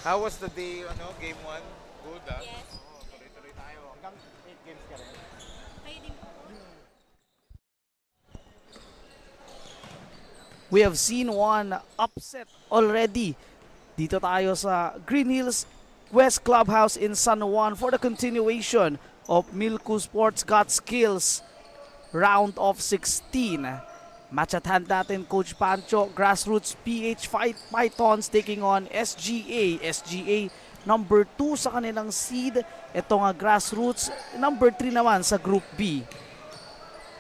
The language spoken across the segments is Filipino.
How was the day, game 1? Good, ah? Yes. Oo, tuloy-tuloy tayo. Hanggang 8 games ka rin. Kayo din po. We have seen one upset already. Dito tayo sa Green Hills West Clubhouse in San Juan for the continuation of Milku Sports Got Skills round of 16. Match at hand natin, Coach Pancho, Grassroots PH Pythons taking on SGA. SGA number 2 sa kanilang seed. Ito nga Grassroots number 3 naman sa Group B.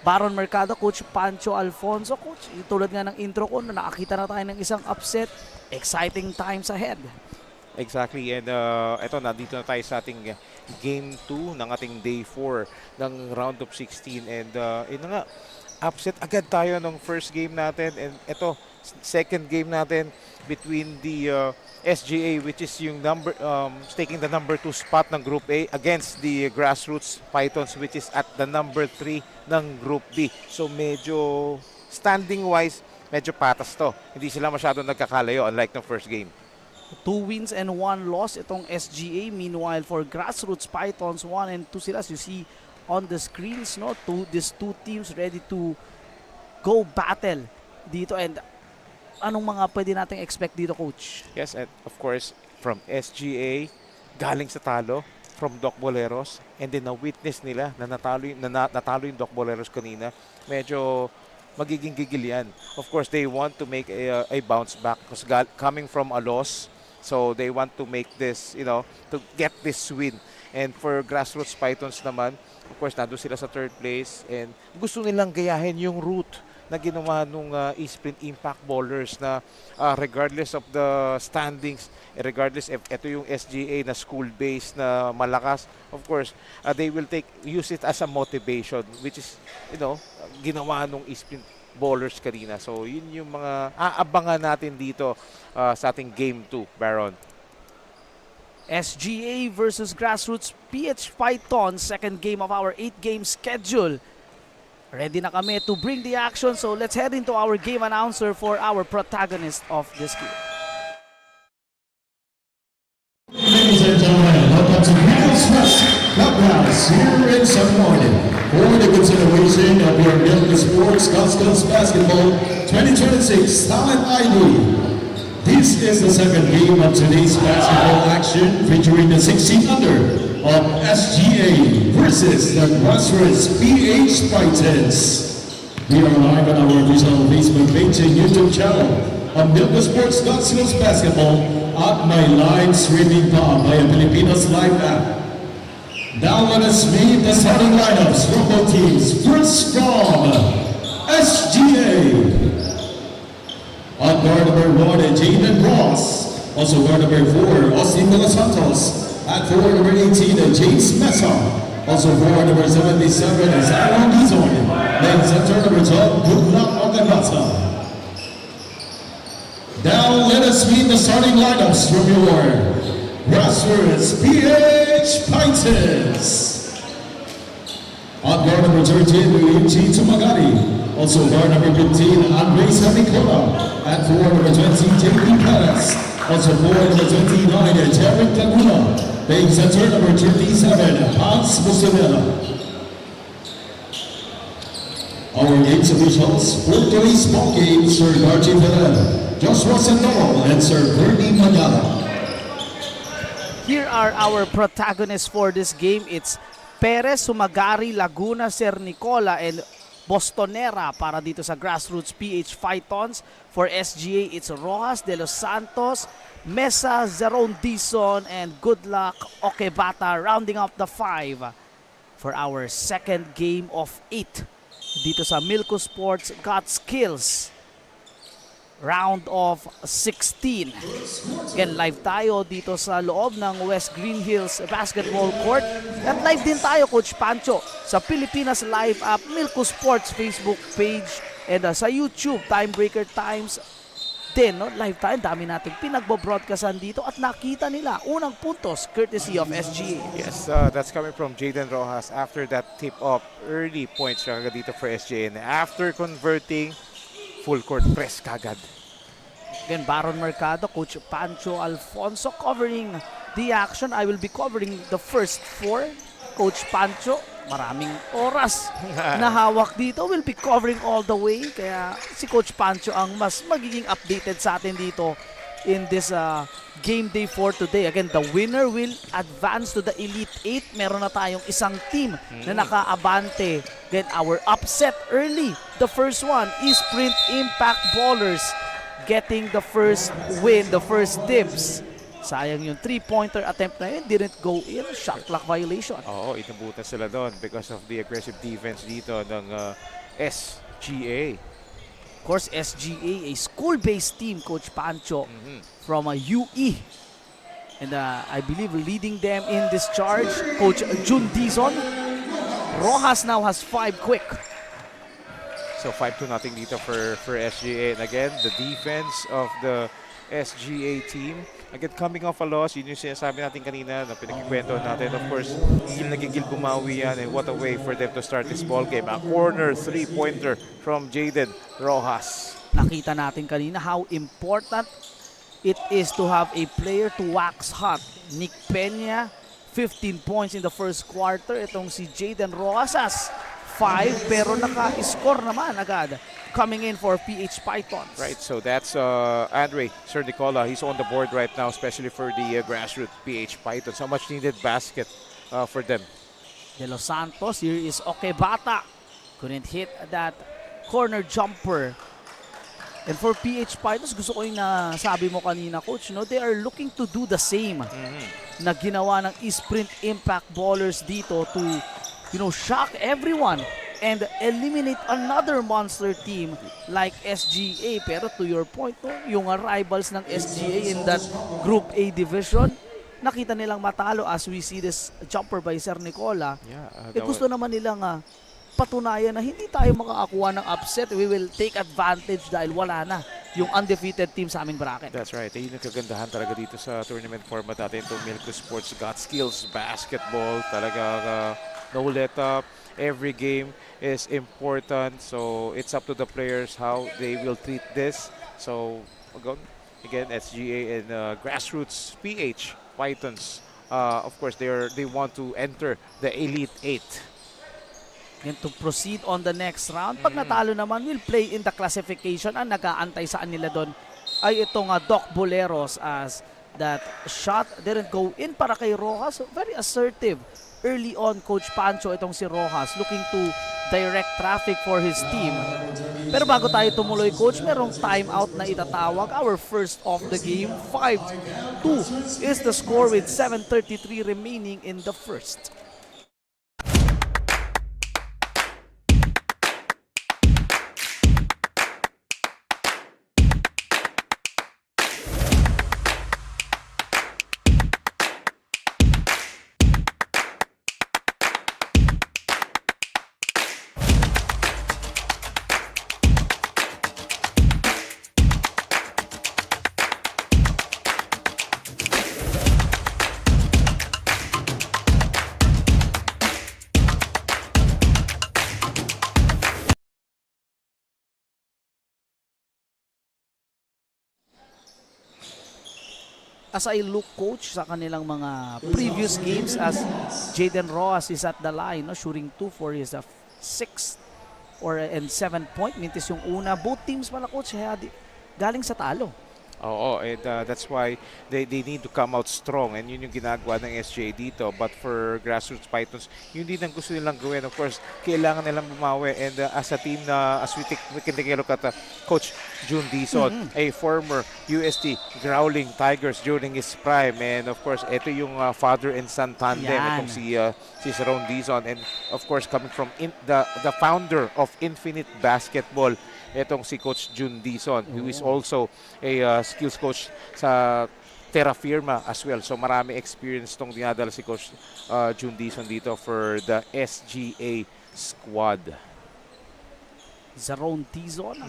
Baron Mercado, Coach Pancho Alfonso. Coach, tulad nga ng intro ko, nakakita na tayo ng isang upset. Exciting times ahead. Exactly, and eto, nandito na tayo sa ating game 2 ng ating day 4 ng round of 16. And yun na nga, upset agad tayo ng first game natin. And eto, second game natin between the SGA, which is yung taking the number 2 spot ng Group A against the Grassroots Pythons, which is at the number 3 ng Group B. So medyo standing-wise, medyo patas to. Hindi sila masyado nagkakalayo unlike ng first game. 2 wins and 1 loss itong SGA. Meanwhile, for Grassroots Pythons, 1 and 2 sila. As you see on the screens, no? These two teams ready to go battle dito. And anong mga pwede nating expect dito, Coach? Yes, and of course, from SGA, galing sa talo, from Doc Boleros, and then na-witness nila na natalo yung Doc Boleros kanina. Medyo magiging gigil yan. Of course, they want to make a bounce back because coming from a loss, so they want to make this, to get this win. And for Grassroots Pythons naman, of course, nandun sila sa third place and gusto nilang gayahin yung route na ginawa nung e-sprint impact bowlers na regardless of the standings, regardless if ito yung SGA na school-based na malakas, of course, they will use it as a motivation, which is, ginawa nung e-sprint bowlers kanina. So, yun yung mga aabangan natin dito sa ating game 2, Baron. SGA versus Grassroots PH Python, second game of our 8-game schedule. Ready na kami to bring the action, so let's head into our game announcer for our protagonist of this game. Ladies and gentlemen, welcome to GRASSROOTS Clubhouse here in San Juan for the consideration of your Milku Sports Skills Basketball 2026 Talent ID. This is the second game of today's basketball action featuring the 16 under of SGA versus the Grassroots PH Pythons. We are live on our official Facebook page and YouTube channel on Milku Sports Skills Basketball at my live streaming pa by a Filipinos Live app. Now let us meet the starting lineups from both teams. First from SGA. On guard number 1, Jaden Ross. Also guard number 4, Austin De Los Santos. At forward number 18, James Mesa. Also forward number 77 is Aaron Dizon. Then center number 12, Goodluck Ogagata. Now let us meet the starting lineups from your Grassroots PH Pythons. On guard number 13, Luigi Tumagari. Also guard number 15, Andres Hamicola. At forward number 20, JP Perez. Also forward number 29, Derek Laguna. Playing center number 37, Hans Bustamela. Our games officials for today's ball game, Sir Garchi Ferrer, Joshua Sandoro, and Sir Bernie Magala. Here are our protagonists for this game. It's Perez, Sumagari, Laguna, Sir Nicola, and Bostonera para dito sa Grassroots PH Pythons. For SGA, it's Rojas, De Los Santos, Mesa, Zeron Dizon, and Goodluck Okebata rounding up the 5 for our second game of 8 dito sa Milku Sports Got Skills round of 16. Again, live tayo dito sa loob ng West Green Hills Basketball Court. At live din tayo, Coach Pancho, sa Pilipinas Live app, Milku Sports Facebook page, and sa YouTube, Timebreaker Times din. No? Live tayo, dami nating pinagbo-broadcastan dito at nakita nila unang puntos courtesy of SGA. Yes, that's coming from Jaden Rojas after that tip-off. Early points dito for SGA. And after converting, full court press kagad. Again, Baron Mercado, Coach Pancho Alfonso covering the action. I will be covering the first 4. Coach Pancho, maraming oras na hawak dito. Will be covering all the way. Kaya si Coach Pancho ang mas magiging updated sa atin dito in this game day for today. Again, the winner will advance to the Elite 8. Meron na tayong isang team na nakaabante. Then our upset early. The first one is Sprint Impact Ballers getting the first win, the first dibs. Sayang yung 3-pointer attempt na yun, didn't go in. Shot clock violation. Oo, inabutan sila doon because of the aggressive defense dito ng SGA. Of course, SGA, a school-based team, Coach Pancho, from UE. And I believe leading them in this charge, Coach Jun Dizon. Rojas now has 5 quick. So 5-0 dito for SGA. And again, the defense of the SGA team. Again, coming off a loss, yun yung sinasabi natin kanina na pinagkikwento natin. Of course, nagigil bumawi yan, and what a way for them to start this ball game. A corner 3-pointer from Jaden Rojas. Nakita natin kanina how important it is to have a player to wax hot. Nick Peña, 15 points in the first quarter. Itong si Jaden Rojas, 5, pero naka-score naman agad coming in for PH Pythons. Right, so that's Andre Sir Nicola. He's on the board right now, especially for the grassroots PH Pythons. So much needed basket for them. De Los Santos, here is Okebata. Couldn't hit that corner jumper. And for PH Pythons, gusto ko yung nasabi mo kanina, Coach, no? They are looking to do the same na ginawa ng Sprint Impact Ballers dito to, shock everyone and eliminate another monster team like SGA. Pero to your point, no, yung rivals ng SGA in that Group A division, nakita nilang matalo as we see this jumper by Sir Nicola. Yeah, Gusto naman nilang patunayan na hindi tayo makakakuha ng upset. We will take advantage dahil wala na yung undefeated team sa aming bracket. That's right. Ayun yung kagandahan talaga dito sa tournament format natin. Itong Milko Sports got skills, basketball, talaga no let up. Every game is important. So it's up to the players how they will treat this. So again, SGA and Grassroots PH Pythons. Of course, they want to enter the Elite 8. And to proceed on the next round, pag natalo naman, will play in the classification. Ang nag-aantay sa nila doon ay itong Doc Boleros, as that shot didn't go in para kay Rojas. Very assertive early on, Coach Pancho, itong si Rojas, looking to direct traffic for his team. Pero bago tayo tumuloy, Coach, merong timeout na itatawag. Our first of the game, 5-2 is the score with 7:33 remaining in the first. As I look, Coach, sa kanilang mga previous games, as Jaden Rojas is at the line, no, shooting 2 for his 6th and 7-point. Mintis yung una. Both teams pala, Coach, galing sa talo. Oo, and that's why they need to come out strong, and yun yung ginagawa ng SGA dito. But for Grassroots Pythons, yun din ang gusto nilang gawin. Of course, kailangan nilang bumawi, and as a team na, as we can take a look at Coach Jun Dizon, a former UST Growling Tigers during his prime, and of course, ito yung father and son tandem, itong si Ron Dizon, and of course, coming from the founder of Infinite Basketball, itong si Coach Jun Dizon, who is also a skills coach sa Terra Firma as well. So marami experience tong dinadala si Coach Jun Dizon dito for the SGA squad. Ron Dizon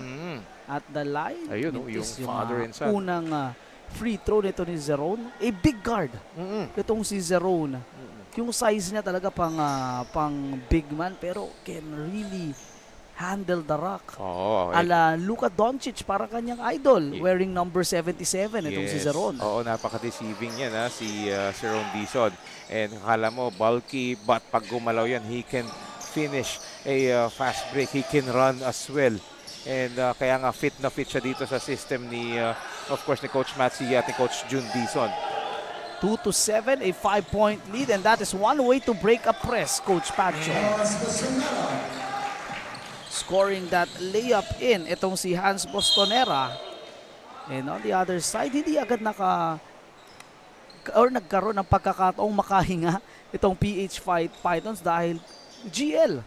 at the line. Ayun, yung father and son. Unang free throw nito ni Zeron. A big guard. Itong si Zeron. Yung size niya talaga pang big man, pero can really handle the rock. Oo. Ala Luka Doncic, para kanyang idol, Yeah. wearing number 77, itong si Zeron. Oo, napaka-deceiving yan si Ron Dizon. And akala mo, bulky, but pag gumalaw yan, he can finish a fast break. He can run as well. And kaya nga fit na fit siya dito sa system ni, of course, ni Coach Matt Siya at ni Coach Jun Dizon. 2-7, a 5-point lead, and that is one way to break a press, Coach Pancho. Scoring that layup in, itong si Hans Bostonera. And on the other side, hindi agad nagkaroon ng pagkakataong makahinga itong PH Pythons dahil GL.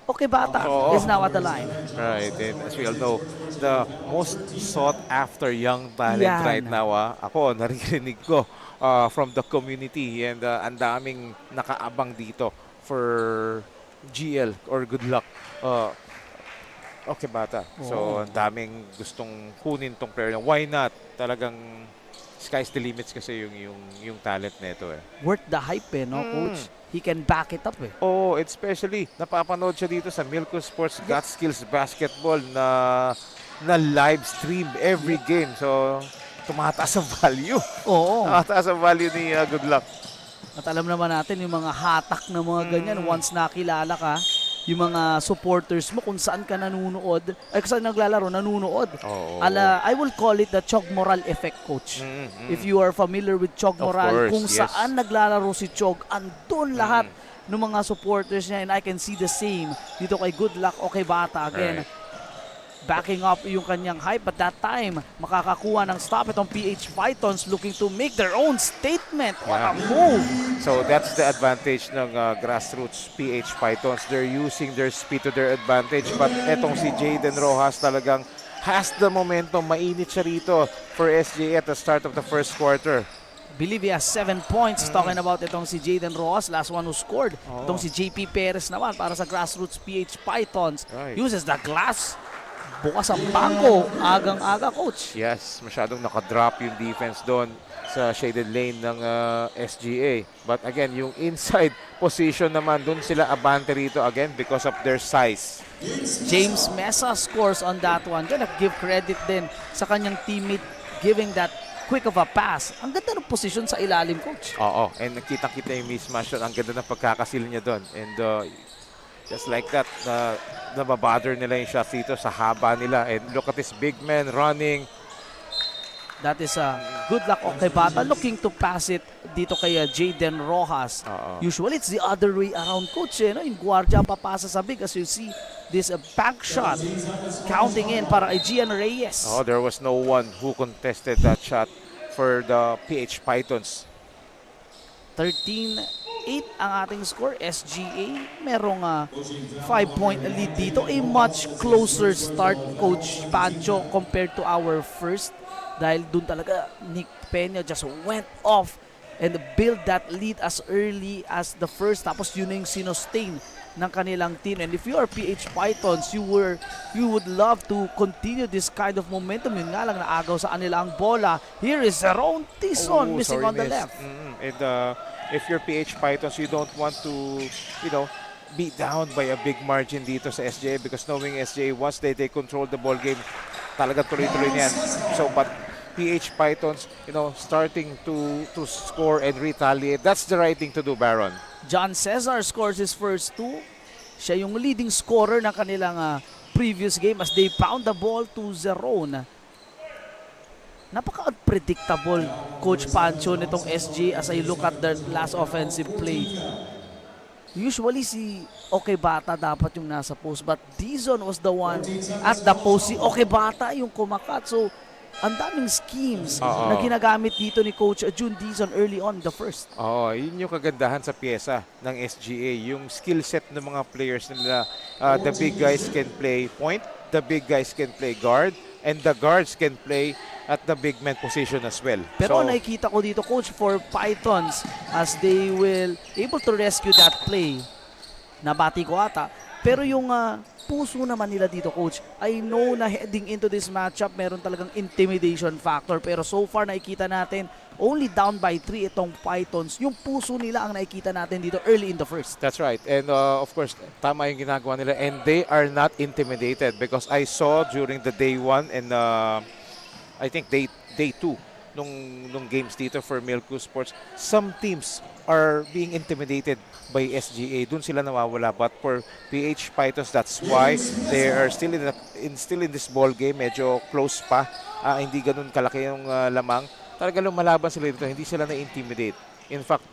Okay Bata is now at the line. Right, and as we all know, the most sought after young talent Yan. right now, ako, narinig ko from the community, and ang daming nakaabang dito for GL or good luck. Okay Bata. So, ang daming gustong kunin tong player. Why not? Talagang sky's the limits kasi yung talent nito eh. Worth the hype no, Coach? He can back it up Oh, especially napapanood siya dito sa Milko Sports Got Skills Basketball na live stream every game. So, tumataas ang value. Oo. Tumataas ang value ni Good Luck. At alam naman natin yung mga hatak na mga ganyan, once nakilala ka, yung mga supporters mo kung saan ka nanunood, ay kung saan naglalaro, nanunood. Oo. I will call it the Chog Moral effect, Coach. If you are familiar with Chog Of Moral, course, kung yes. saan naglalaro si Chog, andun lahat ng mga supporters niya, and I can see the same dito kay Good Luck o kay Bata. Again, backing up yung kanyang hype, but that time, makakakuha ng stop itong PH Pythons looking to make their own statement. What a move! So that's the advantage ng grassroots PH Pythons. They're using their speed to their advantage. But etong si Jaden Rojas talagang has the momentum. Mainit siya rito for SGA at the start of the first quarter. Believe he has 7 points. Talking about itong si Jaden Rojas, last one who scored. Itong si JP Perez naman para sa grassroots PH Pythons. Right. Uses the glass. Bukas ang bangko. Agang-aga, Coach. Yes, masyadong nakadrop yung defense doon sa shaded lane ng SGA. But again, yung inside position naman, doon sila abante rito again because of their size. James Mesa scores on that one. Gonna give credit din sa kanyang teammate giving that quick of a pass. Ang ganda ng position sa ilalim, Coach. Oo, and nakita-kita yung mismatch doon. Ang ganda ng pagkakasil niya doon. And just like that, nababother nila yung shots dito sa haba nila. And look at this big man running. That is a good luck kay Bata looking to pass it dito kay Jaden Rojas. Usually it's the other way around, Coach. No? Yung guardia papasa sa big, as you see this back shot counting in para kay Gian Reyes. Oh, there was no one who contested that shot for the PH Pythons. 13-8 ang ating score. SGA merong 5-point lead dito. A much closer start, Coach Pancho, compared to our first. Dahil dun talaga Nick Peña just went off and build that lead as early as the first. Tapos yun yung sinostain ng kanilang team. And if you are PH Pythons, you would love to continue this kind of momentum. Yun nga lang, naagaw sa kanila ang bola. Here is Ron Tison missing on the left. And if you're PH Pythons, you don't want to, be down by a big margin dito sa SGA, because knowing SGA, once they take control the ball game, talaga tuloy-tuloy niyan. So, but PH Pythons, starting to score and retaliate, that's the right thing to do, Baron. John Cesar scores his first two. Siya yung leading scorer ng kanilang previous game as they pound the ball to Zeron. Napaka-unpredictable, Coach Pancho, nitong SG as I look at their last offensive play. Usually si Okay Bata dapat yung nasa post, but Dizon was the one at the post. Si Okay Bata yung kumakat. So, ang daming schemes na ginagamit dito ni Coach Jun Dizon early on the first. Yun yung kagandahan sa pyesa ng SGA. Yung skill set ng mga players nila. The big guys can play point, the big guys can play guard, and the guards can play at the big man position as well. Pero nakikita ko dito, Coach, for Pythons as they will able to rescue that play. Nabati ko ata. Pero yung puso naman nila dito, coach. I know na heading into this matchup, meron talagang intimidation factor. Pero so far, nakikita natin, only down by 3 itong Pythons. Yung puso nila ang nakikita natin dito early in the first. That's right. And of course, tama yung ginagawa nila. And they are not intimidated because I saw during the day 1 and I think day 2 nung games dito for Milku Sports, some teams are being intimidated by SGA. Doon sila nawawala. But for PH Pythons, that's why they are still in this ball game. Medyo close pa. Hindi ganun kalaki yung lamang. Talaga lumalaban sila dito. Hindi sila na-intimidate. In fact,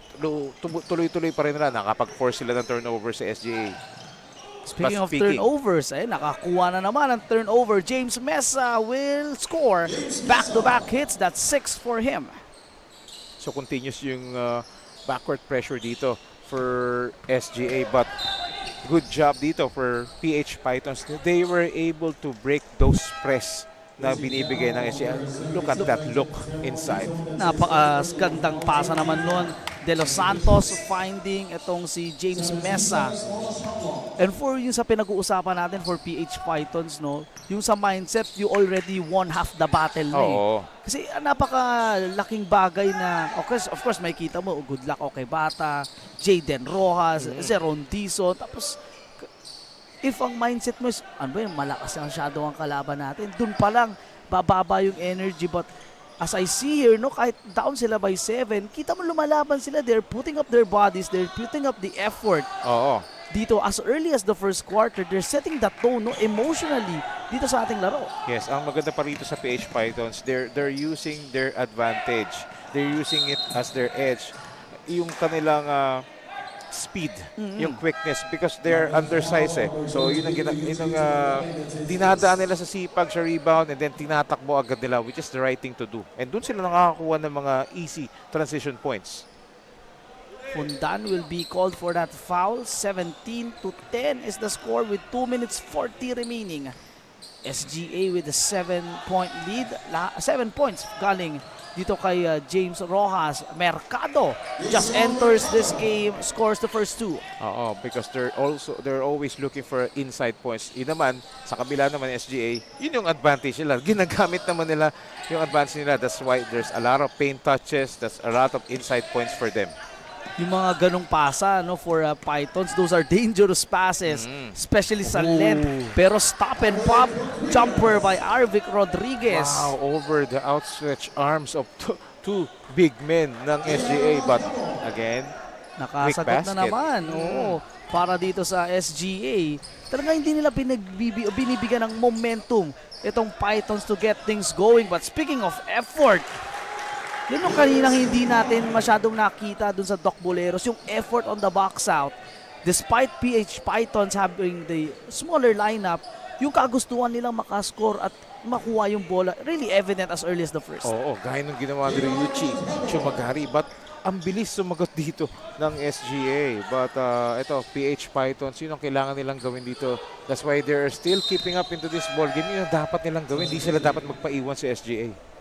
tuloy-tuloy pa rin nila. Nakapag-force sila ng turnover sa SGA. Speaking of turnovers, nakakuha na naman ang turnover. James Mesa will score. Back-to-back hits. That's 6 for him. So continuous yung backward pressure dito for SGA. But good job dito for PH Pythons. They were able to break those press na binibigay ng SGA. Look at that look inside. Napakagandang pasa naman nun. De Los Santos finding itong si James Mesa. And for yung sa pinag-uusapan natin for PH Pythons, no, yung sa mindset, you already won half the battle na Kasi napakalaking bagay na, of course, may kita mo, good luck okay bata, Jaden Rojas, Zeron Dizon, tapos if ang mindset mo is, ano ba yun, malakas ang shadow ang kalaban natin, dun pa lang, bababa yung energy. But as I see here, no, kahit down sila by 7, kita mo lumalaban sila, they're putting up their bodies, they're putting up the effort. Dito, as early as the first quarter, they're setting the tone, no, emotionally dito sa ating laro. Yes, ang maganda pa rito sa PH Pythons, they're using their advantage. They're using it as their edge. Yung kanilang speed, yung quickness, because they're undersized So yun ang dinadaan nila sa sipag, sa rebound, and then tinatakbo agad nila, which is the right thing to do. And dun sila nakakakuha ng mga easy transition points. Fundan will be called for that foul. 17-10 is the score with 2 minutes 40 remaining. SGA with a 7-point lead. 7 points galing dito kay James Rojas. Mercado just enters this game, scores the first 2. Because they're always looking for inside points. Yun naman, sa kabila naman SGA, yun yung advantage nila. Ginagamit naman nila yung advantage nila. That's why there's a lot of paint touches. That's a lot of inside points for them. Yung mga ganong pasa, no, for Pythons, those are dangerous passes, especially sa length. Pero stop and pop jumper by Arvic Rodriguez. Wow, over the outstretched arms of two big men ng SGA. But again, nakasagot na naman. Para dito sa SGA. Talaga hindi nila binibigyan ng momentum itong Pythons to get things going. But speaking of effort, yun yung kaninang hindi natin masyadong nakita dun sa Doc Boleros, yung effort on the box out. Despite PH Pythons having the smaller lineup, yung kagustuhan nilang makascore at makuha yung bola, really evident as early as the first. Gaya ng ginawa ni Ryuichi Chumagari. But ang bilis sumagot dito ng SGA. But ito, PH Pythons, yun ang kailangan nilang gawin dito. That's why they're still keeping up into this ball game. Yun ang dapat nilang gawin. Hindi sila dapat magpaiwan sa SGA.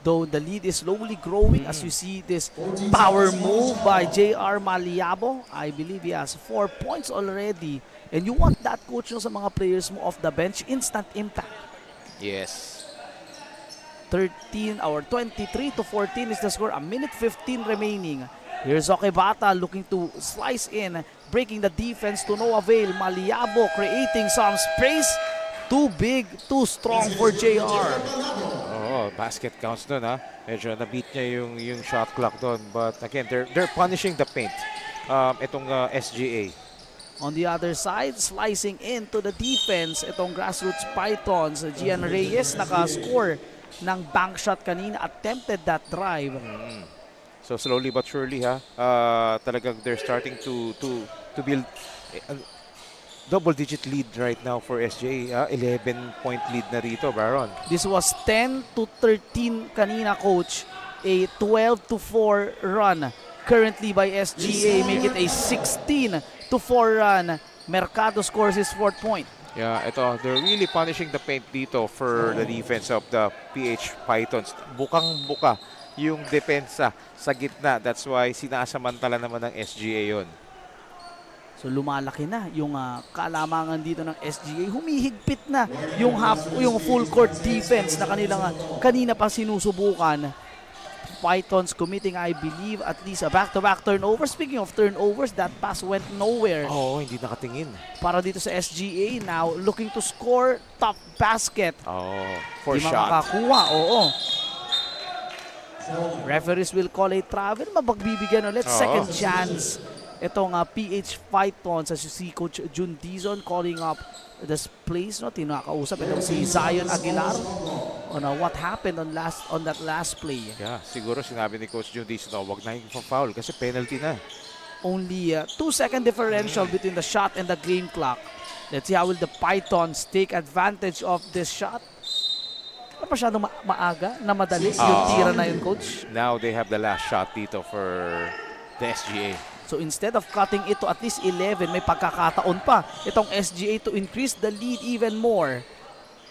Though the lead is slowly growing as you see this power move by JR Maliabo. I believe he has 4 points already. And you want that, coach, sa mga players mo off the bench, instant impact. Yes. 23-14 is the score. A minute 15 remaining. Here's Okebata looking to slice in, breaking the defense to no avail. Maliabo creating some space. Too big, too strong for JR. Basket counts doon Medyo na-beat niya yung shot clock doon. But again, they're punishing the paint. Itong SGA. On the other side, slicing into the defense, itong Grassroots Pythons. Gian Reyes nakascore ng bank shot kanina. Attempted that drive. So slowly but surely talagang they're starting to build double-digit lead right now for SGA. 11-point lead na rito, Baron. This was 10-13 kanina, coach. A 12-4 run currently by SGA. Make it a 16-4 run. Mercado scores his 4th point. Yeah, they're really punishing the paint dito for the defense of the PH Pythons. Bukang-buka yung depensa sa gitna. That's why sinasamantala naman ng SGA yon. So lumalaki na yung kalamangan dito ng SGA. Humihigpit na yung full court defense na kanina pa sinusubukan. Pythons committing, I believe, at least a back-to-back turnover. Speaking of turnovers, that pass went nowhere. Oo, hindi nakatingin. Para dito sa SGA, now looking to score top basket. For Di shot. makakakuha, oo. Referees will call a travel. Mapagbibigyan ulit. Second chance. Itong PH Pythons, as you see Coach Jun Dizon calling up this plays, no? Tinakausap itong si Zion Aguilar on what happened on that last play. Yeah, siguro sinabi ni Coach Jun Dizon, wag na yung foul kasi penalty na. Only 2-second differential between the shot and the game clock. Let's see how will the Pythons take advantage of this shot. Masyadong maaga na madali yung tira na yun, Coach. Now they have the last shot dito for the SGA. So instead of cutting it to at least 11, may pagkakataon pa itong SGA to increase the lead even more.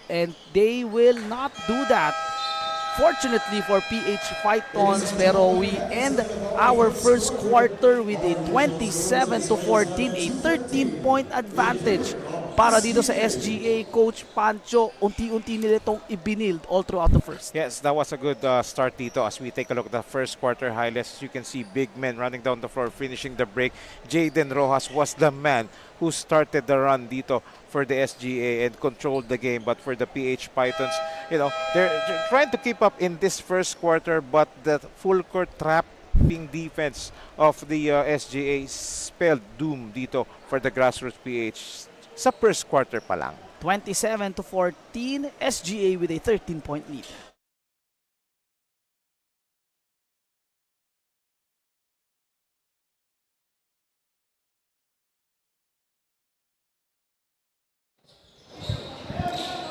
And they will not do that. Fortunately for PH Pythons, pero we end our first quarter with a 27-14, a 13-point advantage para dito sa SGA. Coach Pancho, unti-unti nila itong i-build all throughout the first. Yes, that was a good start dito. As we take a look at the first quarter highlights, you can see big men running down the floor, finishing the break. Jaden Rojas was the man who started the run dito for the SGA and controlled the game. But for the PH Pythons, you know, they're trying to keep up in this first quarter, but the full court trapping defense of the SGA spelled doom dito for the Grassroots PH sa first quarter pa lang. 27-14, SGA with a 13-point lead.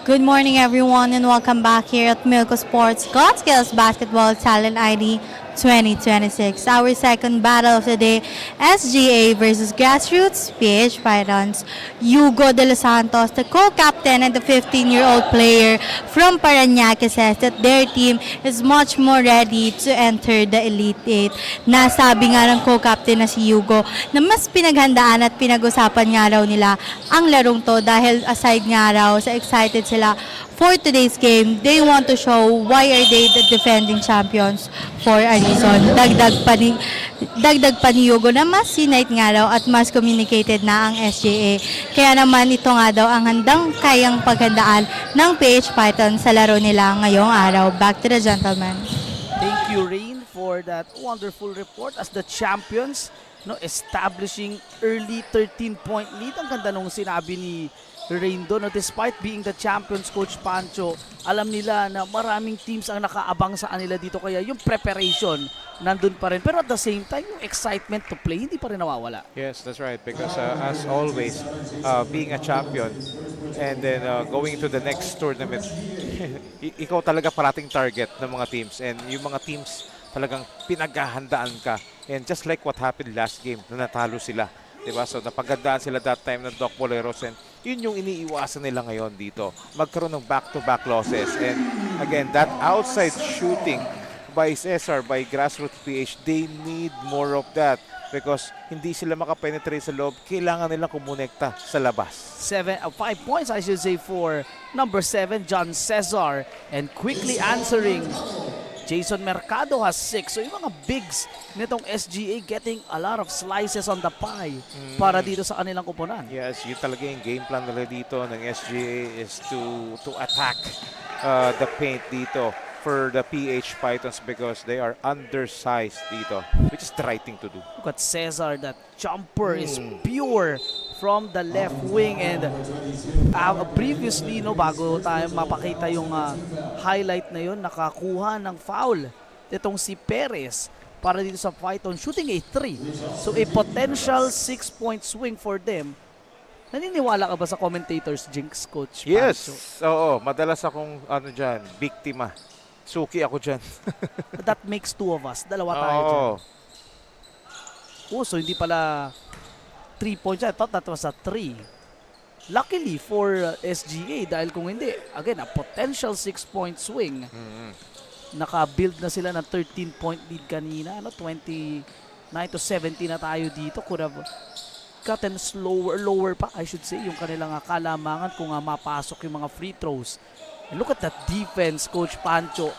Good morning, everyone, and welcome back here at Milko Sports God Skills Basketball Talent ID 2026. Our second battle of the day, SGA versus Grassroots PH Pythons. Hugo De Los Santos, the co-captain and the 15-year-old player from Parañaque, says that their team is much more ready to enter the Elite 8. Nasabi nga ng co-captain na si Hugo na mas pinaghandaan at pinag-usapan nga raw nila ang larong to dahil aside nga raw sa excited sila for today's game, they want to show why are they the defending champions for a reason. Dagdag pa ni Hugo na mas unite nga raw at mas communicated na ang SGA. Kaya naman ito nga daw ang handang kayang paghandaan ng PH Python sa laro nila ngayong araw. Back to the gentleman. Thank you, Rain, for that wonderful report as the champions, no, establishing early 13-point lead. Ang ganda nung sinabi ni Rain doon, no, despite being the champions, Coach Pancho, alam nila na maraming teams ang nakaabang sa kanila dito, kaya yung preparation nandun pa rin. Pero at the same time, yung excitement to play, hindi pa rin nawawala. Yes, that's right. Because as always, being a champion and then going to the next tournament, ikaw talaga parating target ng mga teams. And yung mga teams talagang pinaghahandaan ka. And just like what happened last game, na natalo sila. Diba? So napagandaan sila that time ng Doc Boleros, and yun yung iniiwasan nila ngayon dito. Magkaroon ng back-to-back losses. And again, that outside shooting by Cesar, by Grassroots PH, they need more of that because hindi sila makapenetrate sa loob. Kailangan nilang kumonekta sa labas. 5 points, I should say, for number 7, John Cesar. And quickly answering, Jason Mercado has 6. So yung mga bigs nitong SGA getting a lot of slices on the pie para dito sa kanilang kupunan. Yes, yun talaga yung game plan nila dito ng SGA is to attack the paint dito for the PH Pythons because they are undersized dito, which is the right thing to do. Look at Cesar, that jumper is pure from the left wing, and previously, no, bago tayo mapakita yung highlight na yun, nakakuha ng foul itong si Perez para dito sa Python, shooting a 3. So a potential 6-point swing for them. Naniniwala ka ba sa commentators, Jinx, Coach Yes, Pancho? oo, madalas akong dyan, biktima. Suki ako dyan. That makes 2 of us. Dalawa tayo dyan. So hindi pala 3 points. I thought that was a 3. Luckily for SGA, dahil kung hindi, again, a potential 6-point swing. Naka-build na sila ng 13-point lead kanina. 29-17 na tayo dito. Could have shortcut and lower pa, I should say, yung kanilang kalamangan kung mapasok yung mga free throws. And look at that defense, Coach Pancho.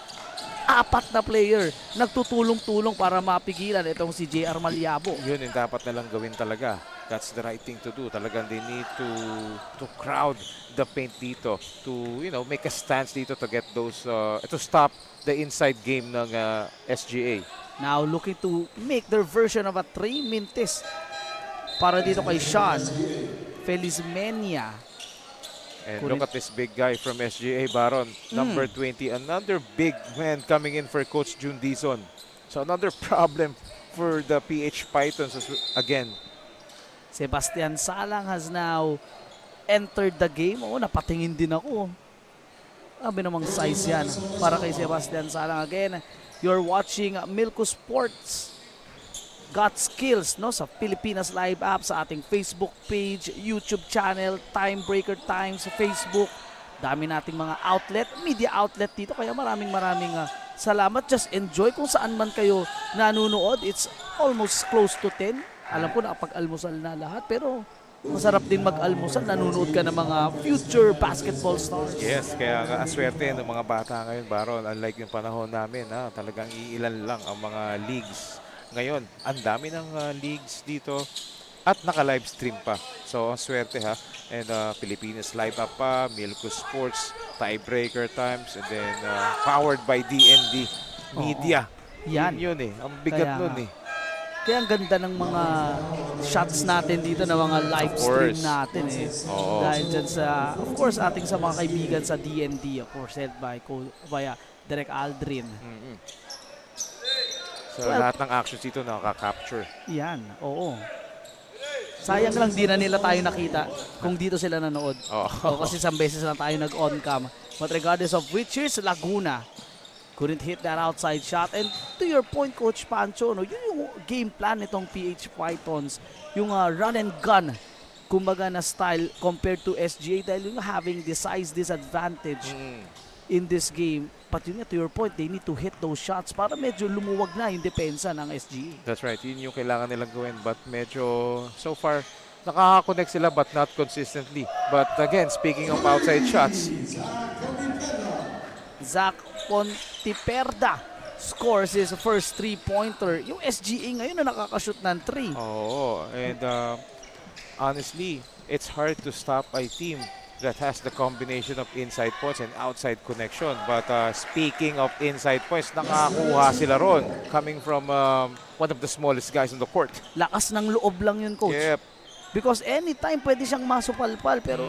4 na player nagtutulong-tulong para mapigilan itong si JR Malyabo. Yun yung dapat nalang gawin talaga. That's the right thing to do. Talagang they need to crowd the paint dito to, you know, make a stance dito to get those to stop the inside game ng SGA. Now looking to make their version of a 3 minutes para dito kay Sean Felizmenia. And look at this big guy from SGA, Baron, number 20. Another big man coming in for Coach June Dizon. So another problem for the PH Pythons again. Sebastian Salang has now entered the game. Oo, napatingin din ako. Sabi namang size yan para kay Sebastian Salang. Again, you're watching Milko Sports Got Skills, no, sa Pilipinas Live app, sa ating Facebook page, YouTube channel, Time Breaker Times sa Facebook. Dami nating mga outlet, media outlet dito. Kaya maraming salamat. Just enjoy kung saan man kayo nanonood. It's almost close to 10. Alam ko nakapag-almusal na lahat, pero masarap din mag-almusal. Nanonood ka ng mga future basketball stars. Yes, kaya nga aswerte ng mga bata ngayon, Baron. Unlike yung panahon namin, talagang iilan lang ang mga leagues. Ngayon, ang dami ng leagues dito at naka-live stream pa. So, ang swerte ha. And Pilipinas Live Up pa, Milko Sports, Tiebreaker Times, and then powered by DND Media. Yan. Yun eh. Ang bigat Kaya nun eh. Kaya ang ganda ng mga shots natin dito na mga live stream natin eh. Oo. Dahil dyan sa, of course, ating sa mga kaibigan sa DND, of course, led by via Direk Aldrin. So, lahat ng actions dito nakaka-capture. Yan, oo. Sayang lang di na nila tayo nakita kung dito sila nanood. O, kasi isang beses lang tayo nag-on-cam. But regardless of which is Laguna couldn't hit that outside shot. And to your point, Coach Pancho, no, yun yung game plan nitong PH Pythons. Yung run and gun, kumbaga na style compared to SGA dahil yung having the size disadvantage in this game. But yun nga, to your point, they need to hit those shots para medyo lumuwag na yung depensa ng SGA. That's right. Yun yung kailangan nilang gawin. But medyo, so far, nakaka-connect sila but not consistently. But again, speaking of outside shots, Zach Pontiperda scores his first 3-pointer. Yung SGA ngayon na nakakashoot ng 3. Oo. And honestly, it's hard to stop a team that has the combination of inside points and outside connection. But speaking of inside points, nakakuha sila ron coming from one of the smallest guys on the court. Lakas ng loob lang yun, Coach. Yep. Because anytime pwede siyang masupalpal pero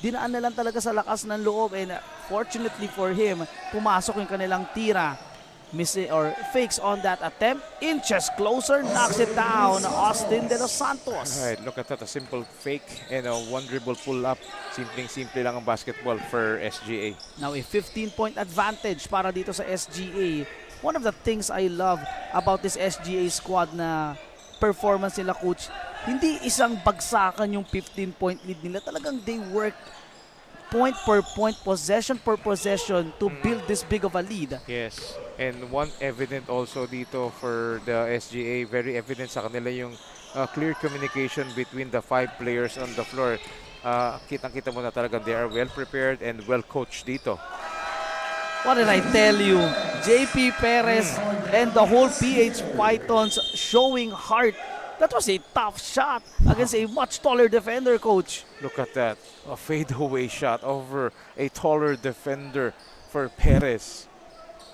dinaan na lang talaga sa lakas ng loob and fortunately for him, pumasok yung kanilang tira. Or fakes on that attempt. Inches closer, knocks it down. Austin De Los Santos. Alright, look at that. A simple fake and a one dribble pull-up. Simpleng-simple lang ang basketball for SGA. Now a 15-point advantage para dito sa SGA. One of the things I love about this SGA squad na performance nila, Coach, hindi isang bagsakan yung 15-point lead nila. Talagang they work point per point, possession per possession to build this big of a lead. Yes. And one evident also dito for the SGA, very evident sa kanila yung clear communication between the 5 players on the floor. Kitang-kita mo na talaga they are well prepared and well coached dito. What did I tell you? JP Perez and the whole PH Pythons showing heart. That was a tough shot against a much taller defender, Coach. Look at that. A fadeaway shot over a taller defender for Perez.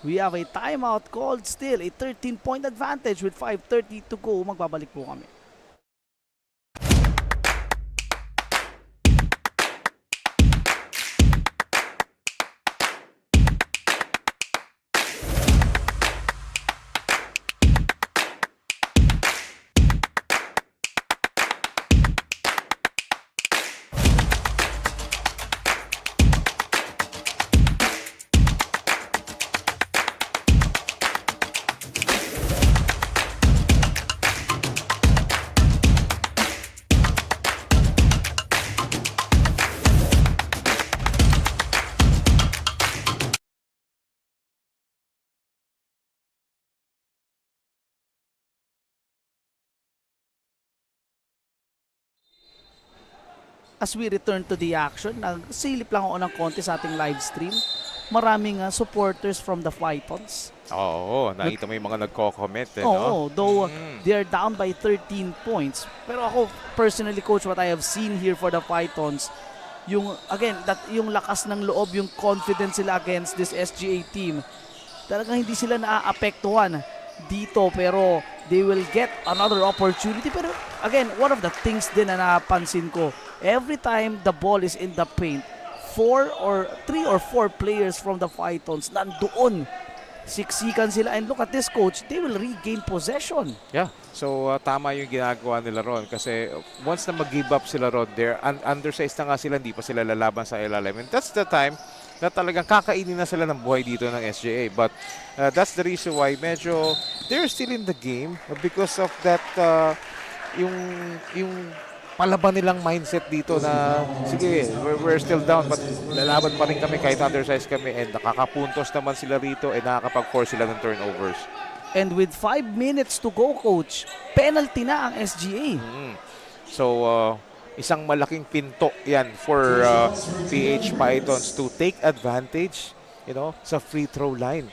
We have a timeout called still. A 13-point advantage with 5:30 to go. Magbabalik po kami. as we return to the action, nagsilip lang ako ng konti sa ating live stream. Maraming supporters from the Pythons. Oo, nakita mo yung mga nagko-comment eh, Oo, no? though they are down by 13 points. Pero ako, personally, coach, what I have seen here for the Pythons, yung, again, yung lakas ng loob, yung confidence sila against this SGA team, talagang hindi sila naaapektuhan dito, pero they will get another opportunity. Pero again, one of the things din na napansin ko, every time the ball is in the paint, 3 or 4 players from the Pythons nandoon. Siksikan sila, and look at this, coach, they will regain possession. Yeah. So tama yung ginagawa nila ron kasi once na mag-give up sila ron, they're undersized na nga sila, hindi pa sila lalaban sa ilalim. And that's the time na talagang kakainin na sila ng buhay dito ng SGA. But that's the reason why medyo they're still in the game because of that yung palaban nilang mindset dito na sige, we're still down but lalaban pa rin kami kahit undersized kami, and nakakapuntos naman sila rito and nakakapag-force sila ng turnovers. And with 5 minutes to go, coach, penalty na ang SGA. So isang malaking pinto yan for PH Pythons to take advantage, sa free throw line.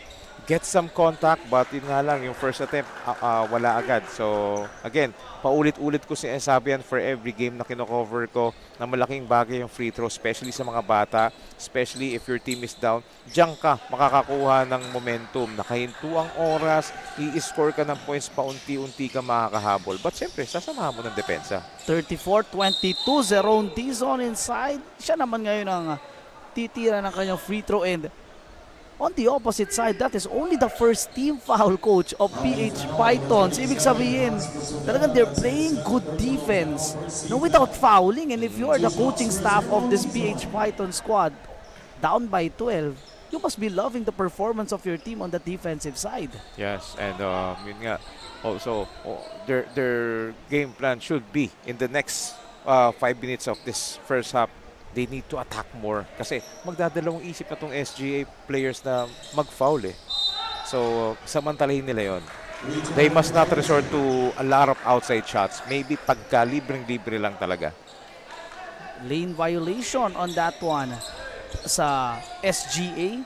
Get some contact, but yun nga lang, yung first attempt, wala agad. So, again, paulit-ulit ko sinasabi yan for every game na kino-cover ko na malaking bagay yung free throw, especially sa mga bata, especially if your team is down. Diyan ka makakakuha ng momentum. Nakahinto ang oras, i-score ka ng points, paunti-unti ka makakahabol. But syempre, sasamahan mo ng depensa. 34-22, Zeron Dizon inside. Siya naman ngayon ang titira ng kanyang free throw, and on the opposite side, that is only the first team foul, coach, of PH Pythons. Ibig sabihin, talagang they're playing good defense, without fouling. And if you are the coaching staff of this PH Python squad, down by 12, you must be loving the performance of your team on the defensive side. Yes, and yun nga, also, their game plan should be in the next 5 minutes of this first half, they need to attack more kasi magdadalawang isip na tong SGA players na mag-foul eh. So, samantalahin nila yon. They must not resort to a lot of outside shots. Maybe pagka libreng-libre lang talaga. Lane violation on that one sa SGA.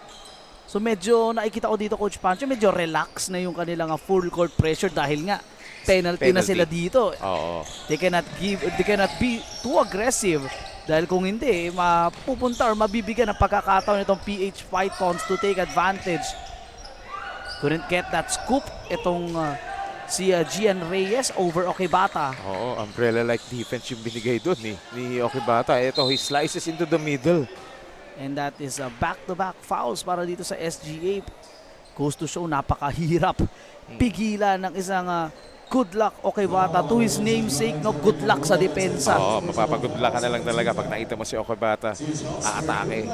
So medyo nakikita ko dito, Coach Pancho, medyo relax na yung kanilang full court pressure dahil nga penalty na sila dito. Oo. They cannot be too aggressive. Dahil kung hindi, mapupunta or mabibigyan ng pagkakataon itong PH Pythons to take advantage. Couldn't get that scoop itong si Gian Reyes over Okibata. Oo, umbrella-like defense yung binigay doon ni Okibata. Ito, he slices into the middle. And that is back-to-back fouls para dito sa SGA. Goes to show, napakahirap pigilan ng isang good luck Okibata to his namesake, good luck sa depensa. Oo, mapapag-good luck ka na lang talaga pag nakita mo si Okibata aatake.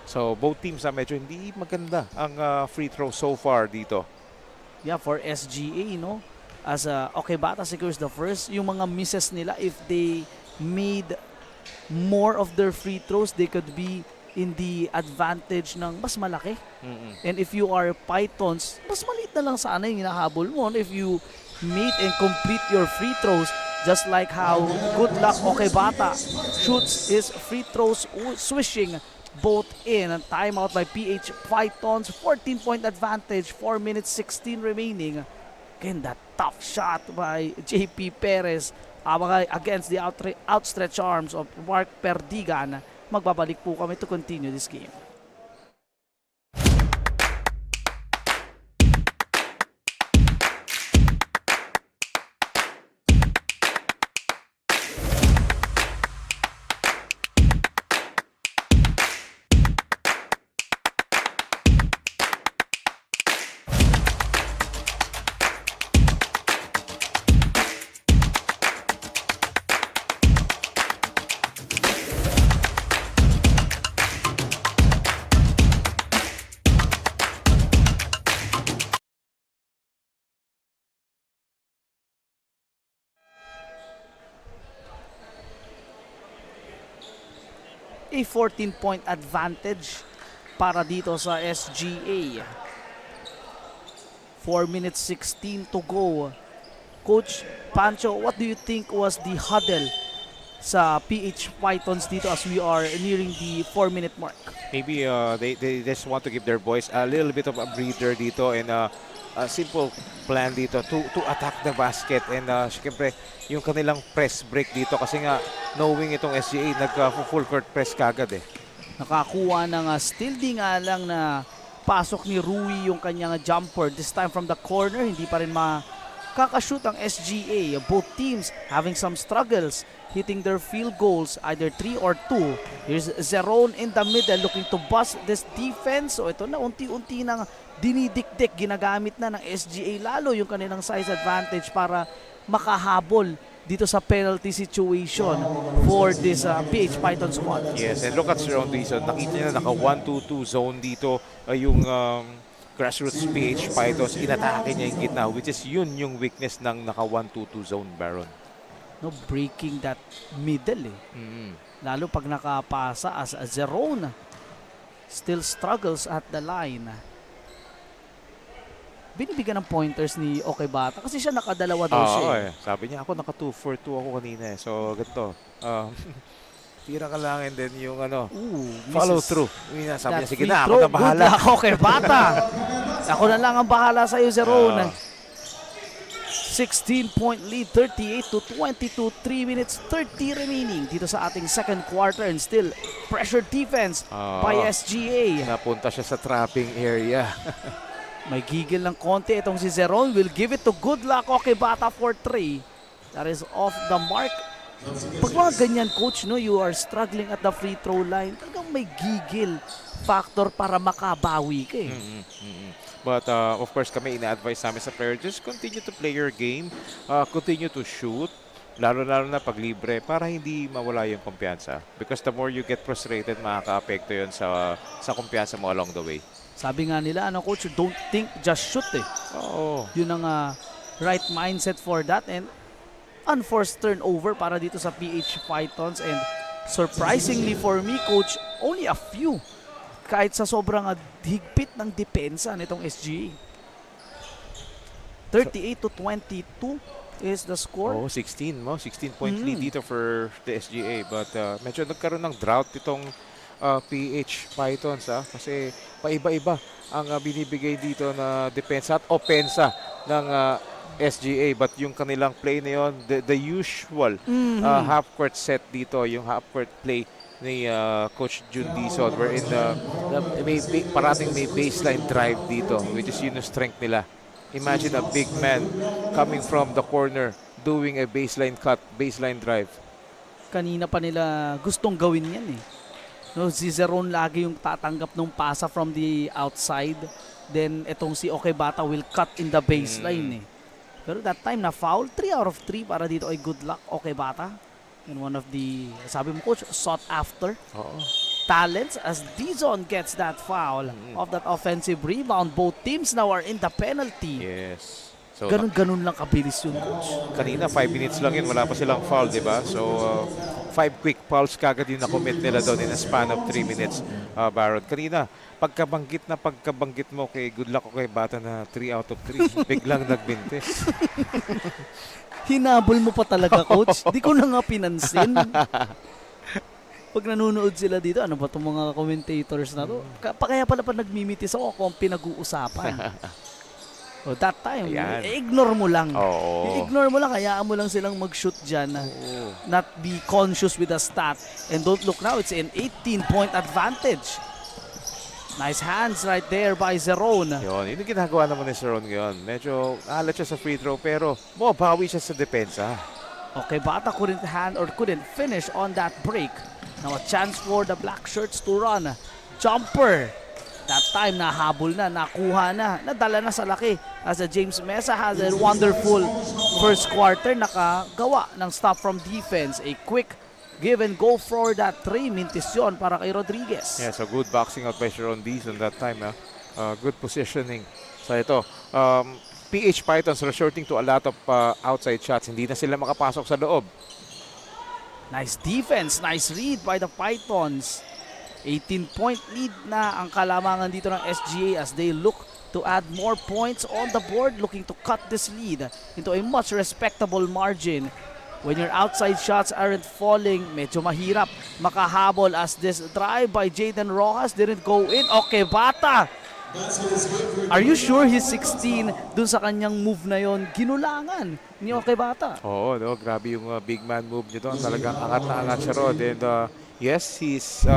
So both teams medyo hindi maganda ang free throw so far dito. Yeah, for SGA, as Okibata secures the first, yung mga misses nila, if they made more of their free throws, they could be in the advantage ng mas malaki. And if you are Pythons, mas maliit na lang sana yung hinahabol mo if you meet and complete your free throws, just like how good luck Okibata shoots his free throws, swishing both in. And timeout by PH Pythons, 14-point advantage, 4 minutes 16 remaining. Again, that tough shot by JP Perez against the outstretched arms of Mark Perdigan. Magbabalik po kami to continue this game. A 14-point advantage para dito sa SGA. 4 minutes 16 to go. Coach Pancho, what do you think was the huddle sa PH Pythons dito as we are nearing the 4-minute mark. Maybe they just want to give their boys a little bit of a breather dito and a simple plan dito to attack the basket. And syempre, yung kanilang press break dito kasi nga knowing itong SGA nag-full court press kagad eh. Nakakuha ng steal, di nga lang na pasok ni Rui yung kanyang jumper. This time from the corner, hindi pa rin makakashoot ang SGA. Both teams having some struggles hitting their field goals, either 3 or 2. Here's Zeron in the middle looking to bust this defense. So ito na, unti-unti nang dinidikdik, ginagamit na ng SGA lalo yung kanilang size advantage para makahabol dito sa penalty situation for this PH Python squad. Yes, and look at Zeron dito. Nakita niya na naka 1-2-2 zone dito yung grassroots PH Pythons. Inatake niya yung gitna, which is yun yung weakness ng naka 1-2-2 zone, Baron. No, breaking that middle eh. Lalo pag nakapasa as a Zeron still struggles at the line. Binibigyan ng pointers ni Okay Bata kasi siya nakadalawa daw siya. Eh. Sabi niya ako naka 2 for 2 ako kanina eh. So ganito. Tira ka lang and then yung follow through. Sabi niya sige na ako na bahala. Good luck, Okay Bata. Ako na lang ang bahala sa iyo, Zeron. 16-point lead, 38-22, 3 minutes 30 remaining dito sa ating second quarter and still pressure defense by SGA. Napunta siya sa trapping area. May gigil ng konti itong si Zeron. Will give it to Good Luck Okay Bata for 3. That is off the mark. Pag mga ganyan, coach, no, you are struggling at the free throw line, talagang may gigil factor para makabawi ka eh. But of course kami ina-advise namin sa player, just continue to play your game, continue to shoot, lalo-lalo na pag libre para hindi mawala yung kumpiyansa. Because the more you get frustrated, makaka-apekto yun sa kumpiyansa mo along the way. Sabi nga nila, coach, don't think, just shoot eh. Oo. Yun ang right mindset for that and unforced turnover para dito sa PH Pythons and surprisingly for me, coach, only a few. Kahit sa sobrang higpit ng depensa nitong SGA. 38-22 is the score. 16-point lead dito for the SGA. But medyo nagkaroon ng drought itong PH Pythons kasi paiba-iba ang binibigay dito na depensa at opensa ng SGA. But yung kanilang play na yun, the usual half-court set dito, yung half-court play ni Coach Jun Dizon wherein parating may baseline drive dito which is yun yung strength nila. Imagine a big man coming from the corner doing a baseline cut, baseline drive. Kanina pa nila gustong gawin yan eh. No, si Zeron lagi yung tatanggap ng pasa from the outside. Then itong si Okay Bata will cut in the baseline eh. Pero that time na foul, 3 out of 3 para dito ay Good Luck Okay Bata. And one of the, sabi mo coach, sought after talents as Dizon gets that foul of that offensive rebound. Both teams now are in the penalty. Yes. So, ganun lang kabilis yun, coach. Kanina 5 minutes lang yun, wala pa silang foul, di ba? So 5 quick fouls kagad yung na-commit nila doon in a span of 3 minutes, Baron. Kanina, pagkabanggit mo kay Good Luck Okay Bata na 3 out of 3, biglang nagbintis. Hinabol mo pa talaga, coach. Di ko na nga pinansin. Pag nanonood sila dito, ano ba itong mga commentators na to? Kaya pala pa nagmimitis ako kung pinag-uusapan. So that time, ignore mo lang. I-ignore mo lang, hayaan mo lang silang mag-shoot dyan. Not be conscious with the stat. And don't look now, it's an 18-point advantage. Nice hands right there by Zeron. Yun yung ginagawa naman ni Zeron ngayon. Medyo alat siya sa free throw pero bawi siya sa depensa. Okay, Bata couldn't finish on that break. Now a chance for the black shirts to run. Jumper. That time nahabol na, nakuha na, nadala na sa laki. As James Mesa has a wonderful first quarter, nakagawa ng stop from defense. A quick give and go for that 3 minutes yun para kay Rodriguez. Yeah, so good boxing out by Sharon Dizon that time. Good positioning. So ito, PH Pythons resorting to a lot of outside shots. Hindi na sila makapasok sa loob. Nice defense, nice read by the Pythons. 18-point lead na ang kalamangan dito ng SGA as they look to add more points on the board, looking to cut this lead into a much respectable margin. When your outside shots aren't falling, medyo mahirap makahabol as this drive by Jaden Rojas didn't go in. Okay, bata! Are you sure he's 16 dun sa kanyang move na yon? Ginulangan ni Okay Bata. Oo, no, grabe yung big man move niya doon. Talagang angat na angat siya ron. And yes, he's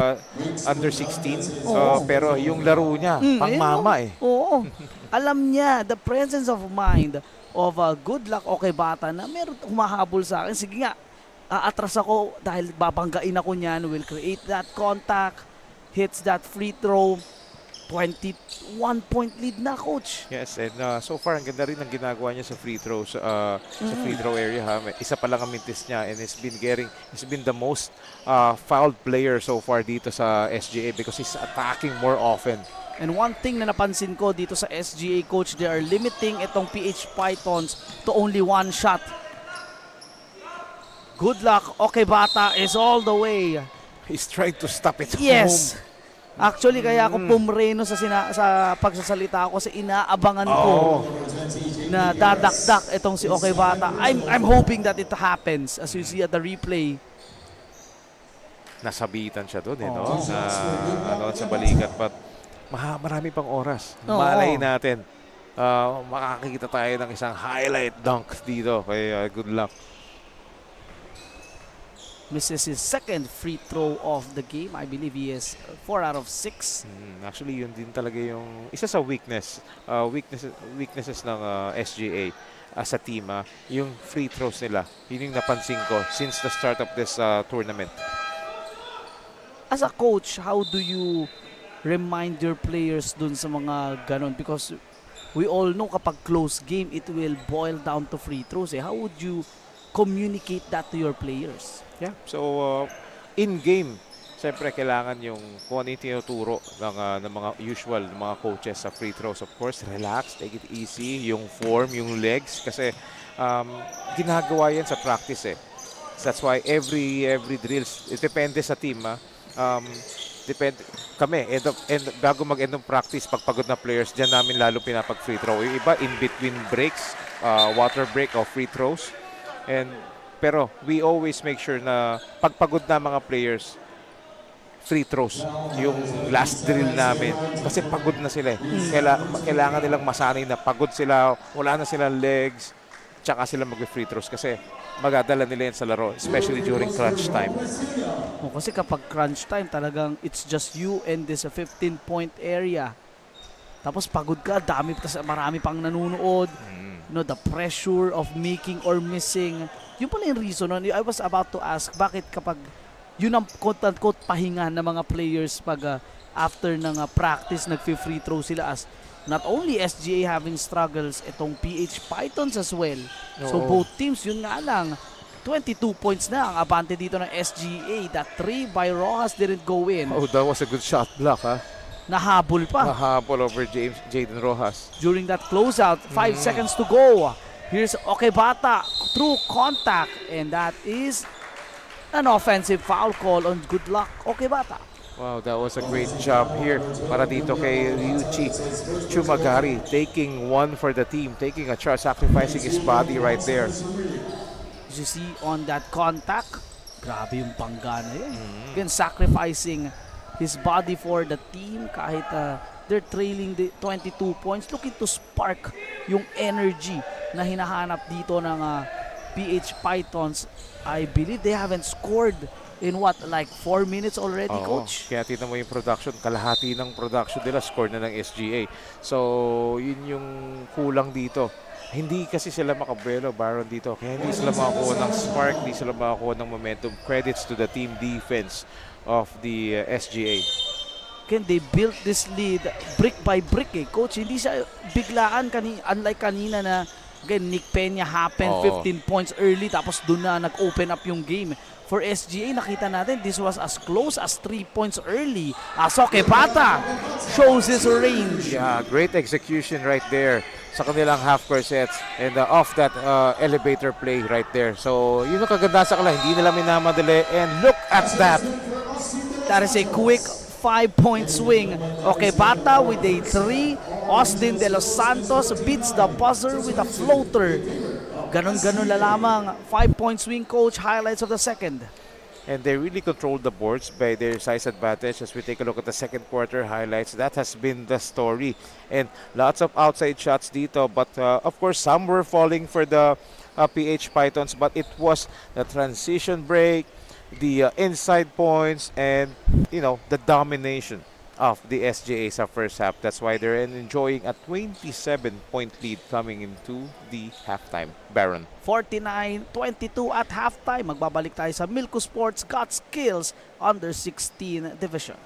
under 16. Pero yung laro niya, pang mama eh. Oo. Alam niya, the presence of mind of good luck Okay Bata na meron humahabol sa akin. Sige nga, aatras ako dahil babanggain ako niyan. Will create that contact, hits that free throw. 21-point lead na, Coach. Yes, and so far, ang ganda rin ang ginagawa niya sa free throws, sa free throw area. Ha? Isa pa lang ang mintis niya and he's been the most fouled player so far dito sa SGA because he's attacking more often. And one thing na napansin ko dito sa SGA, Coach, they are limiting itong PH Pythons to only one shot. Good luck, Okay Bata is all the way. He's trying to stop it Yes. home. Actually, kaya ako pumreno sa pagsasalita ko kasi inaabangan ko na dadakdak itong si Okay Bata. I'm hoping that it happens as you see at the replay. Nasabitan siya doon, no? Sa balikat. But marami pang oras. Malay natin. Makakikita tayo ng isang highlight dunk dito. Kaya good luck. Misses his second free throw of the game. I believe he is 4 out of 6. Actually, yun din talaga yung isa sa weaknesses ng SGA as a team. Yung free throws nila. Yun yung napansin ko since the start of this tournament. As a coach, how do you remind your players dun sa mga ganon? Because we all know kapag close game, it will boil down to free throws. How would you communicate that to your players? Yeah. So, in-game, siyempre kailangan yung kung ano yung tinuturo ng mga usual ng mga coaches sa free throws. Of course, relax, take it easy, yung form, yung legs. Kasi ginagawa yan sa practice eh. So that's why every drills, it depende sa team. Depende kami, bago mag-end ng practice, pagpagod na players, dyan namin lalo pinapag-free throw. Yung iba, in between breaks, water break or free throws. Pero we always make sure na pagpagod na mga players, free throws, yung last drill namin. Kasi pagod na sila eh. Kailangan nilang masanay na pagod sila, wala na silang legs, tsaka sila mag-free throws kasi magadala nila yan sa laro, especially during crunch time. Kasi kapag crunch time, talagang it's just you and this 15-point area. Tapos pagod ka, marami pang nanonood. The pressure of making or missing. Yun pala yung reason. I was about to ask, bakit kapag yun ang quote-unquote pahinga ng mga players pag after ng practice, nag-free throw sila as not only SGA having struggles, itong PH Pythons as well. So both teams, yun nga lang, 22 points na ang abante dito ng SGA. That 3 by Rojas didn't go in. Oh, that was a good shot block, ha? Nahabol pa. Nahabol over Jaden Rojas. During that closeout, 5 seconds to go. Here's Okay Bata through contact, and that is an offensive foul call on good luck, Okay Bata. Wow, that was a great job here para dito kay Ryuichi Chumagari, taking one for the team, taking a charge, sacrificing his body right there. As you see on that contact, grabe yung panggana yun. Again, sacrificing his body for the team kahit they're trailing the 22 points, looking to spark yung energy na hinahanap dito ng PH Pythons. I believe they haven't scored in like 4 minutes already, Coach? Kaya tingnan mo yung production, kalahati ng production nila score na ng SGA. So, yun yung kulang dito. Hindi kasi sila makabuelo, Baron, dito. Kaya hindi sila makakuha ng spark, hindi sila makakuha ng momentum. Credits to the team defense of the SGA. Again, they built this lead brick by brick, Coach. Hindi siya biglaan, unlike kanina na again, Nick Peña happened 15 points early tapos doon na nag-open up yung game. For SGA, nakita natin this was as close as 3 points early. Okay Bata shows his range. Yeah, great execution right there sa kanilang half-court sets and off that elevator play right there. So, yun ang kaganda sa kanila. Hindi nila minamadali and look at that. That is a quick 5-point swing. Okay Bata with a 3. Austin De Los Santos beats the buzzer with a floater. Ganon-ganon na lamang. 5-point swing, coach. Highlights of the second. And they really controlled the boards by their size advantage. As we take a look at the second quarter highlights, that has been the story. And lots of outside shots dito. But of course, some were falling for the PH Pythons. But it was the transition break, the inside points, and, the domination of the SGA sa first half. That's why they're enjoying a 27-point lead coming into the halftime. Baron. 49-22 at halftime. Magbabalik tayo sa Milko Sports Got Skills Under 16 Division.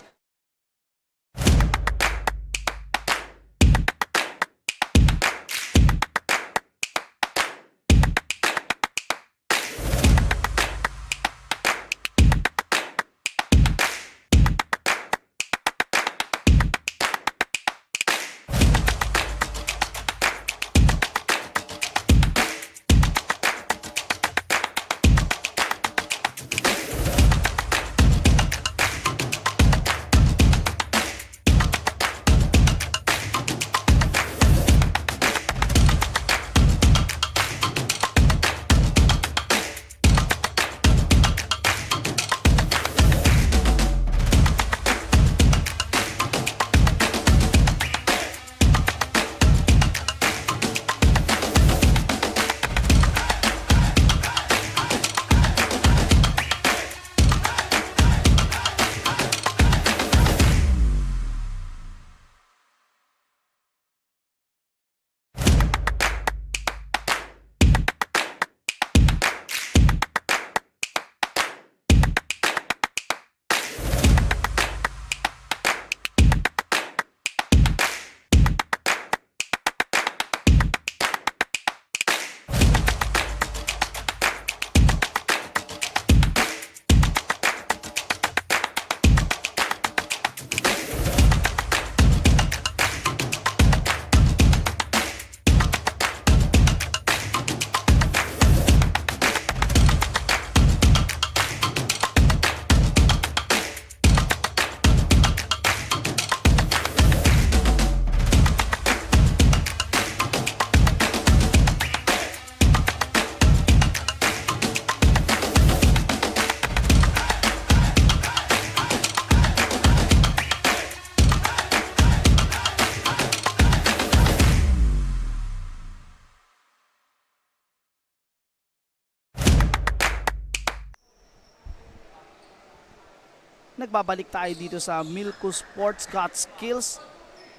Nagbabalik tayo dito sa Milko Sports Got Skills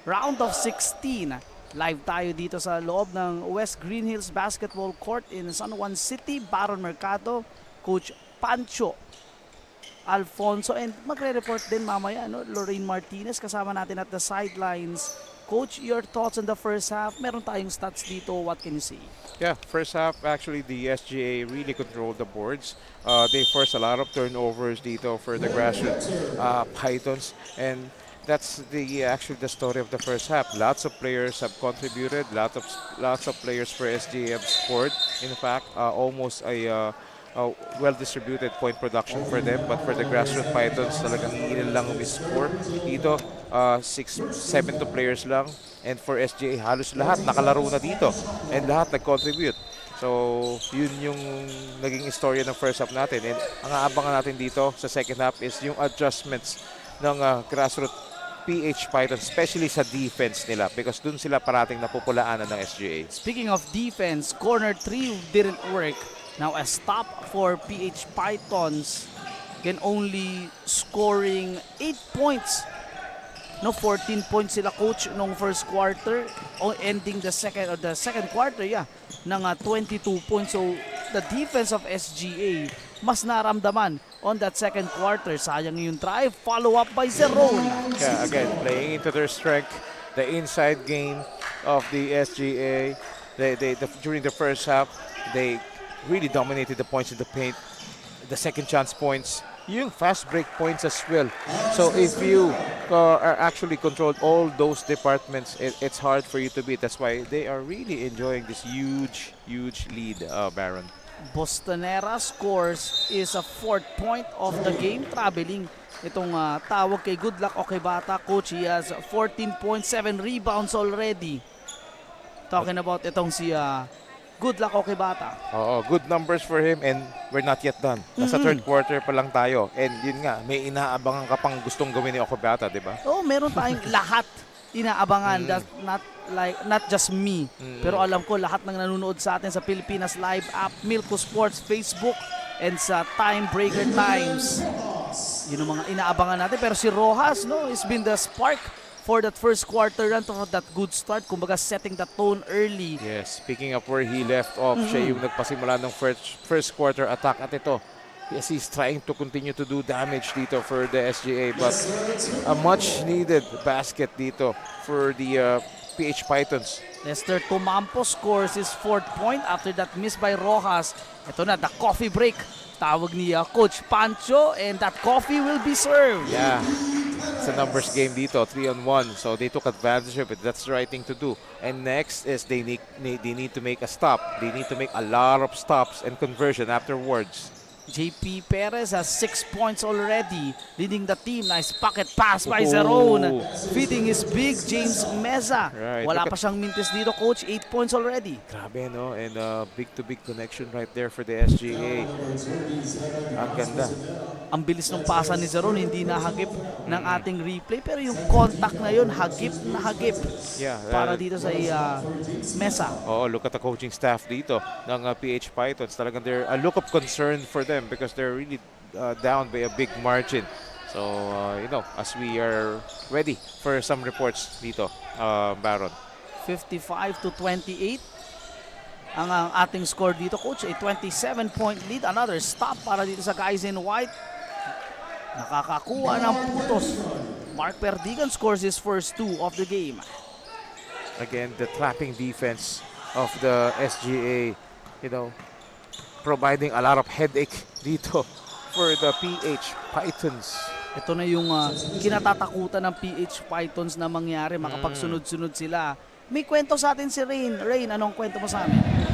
Round of 16. Live tayo dito sa loob ng West Green Hills Basketball Court in San Juan City, Baron Mercado. Coach Pancho Alfonso, and magre-report din mamaya Lorraine Martinez kasama natin at the sidelines. Coach, your thoughts on the first half? Meron tayong stats dito. What can you say? Yeah, first half, actually, the SGA really controlled the boards. They forced a lot of turnovers dito for the grassroots Pythons. And that's actually the story of the first half. Lots of players have contributed. Lots of players for SGA have scored. In fact, almost a well-distributed point production for them. But for the grassroots Pythons, talagang ilan lang umiscore. Dito, 7 to players lang. And for SGA, halos lahat nakalaro na dito. And lahat nag-contribute. So, yun yung naging istorya ng first half natin. And ang aabangan natin dito sa second half is yung adjustments ng grassroots PH Python, especially sa defense nila because dun sila parating napupulaanan ng SGA. Speaking of defense, corner 3 didn't work. Now a stop for PH Pythons, can only scoring 8 points. 14 points sila, coach, nung first quarter, ending the second quarter, ng 22 points. So the defense of SGA mas naramdaman on that second quarter. Sayang yung drive, follow up by Zerone. Yeah, again, playing into their strength, the inside game of the SGA. During the first half, they really dominated the points in the paint, the second chance points, yung fast break points as well. So if you are actually controlled all those departments, it's hard for you to beat. That's why they are really enjoying this huge lead, Baron. Bostonera scores is a 4th point of the game, traveling. Itong tawag kay Good Luck o kay Bata, coach, he has 14.7 rebounds already. Talking about itong si Good luck, okay bata. Oo, good numbers for him and we're not yet done. Nasa third quarter pa lang tayo. And yun nga, may inaabangan ka pang gustong gawin ni Okobata, di ba? Oh, meron tayong lahat inaabangan. That's not just me. Pero alam ko lahat ng nanonood sa atin sa Pilipinas Live app, Milko Sports, Facebook, and sa Time Breaker Times. Yun ang mga inaabangan natin. Pero si Rojas, no, has been the spark for that first quarter run to that good start. Kumbaga setting the tone early. Yes, picking up where he left off, siya yung nagpasimula ng first quarter attack. At ito, yes, he's trying to continue to do damage dito for the SGA. But a much needed basket dito for the PH Pythons. Lester Tumampo scores his 4th point after that miss by Rojas. Ito na, the coffee break. Tawag ni Coach Pancho, and that coffee will be served. Yeah, it's a numbers game dito, 3-on-1. So they took advantage of it. That's the right thing to do. And next is they need to make a stop. They need to make a lot of stops and conversion afterwards. JP Perez has 6 points already, leading the team. Nice pocket pass by Zeron, feeding his big James Meza. Right. Wala pa siyang mintis dito, coach. 8 points already. Grabe, no? And big-to-big connection right there for the SGA. Ang ganda. Ang bilis ng pasa ni Zeron, hindi nahagip ng ating replay. Pero yung contact na yun, hagip na hagip. Yeah. Para dito sa Mesa. Oh, look at the coaching staff dito ng PH Pythons. Talagang they're a look of concern for them because they're really down by a big margin. So, as we are ready for some reports dito, Baron. 55-28 ang ating score dito, coach. A 27-point lead. Another stop para dito sa guys in white. Nakakakuha ng putos. Mark Perdigan scores his first 2 of the game. Again, the trapping defense of the SGA, providing a lot of headache dito for the PH Pythons. Ito na yung kinatatakutan ng PH Pythons na mangyari. Makapagsunod-sunod sila. May kwento sa atin si Rain. Rain, anong kwento mo sa amin?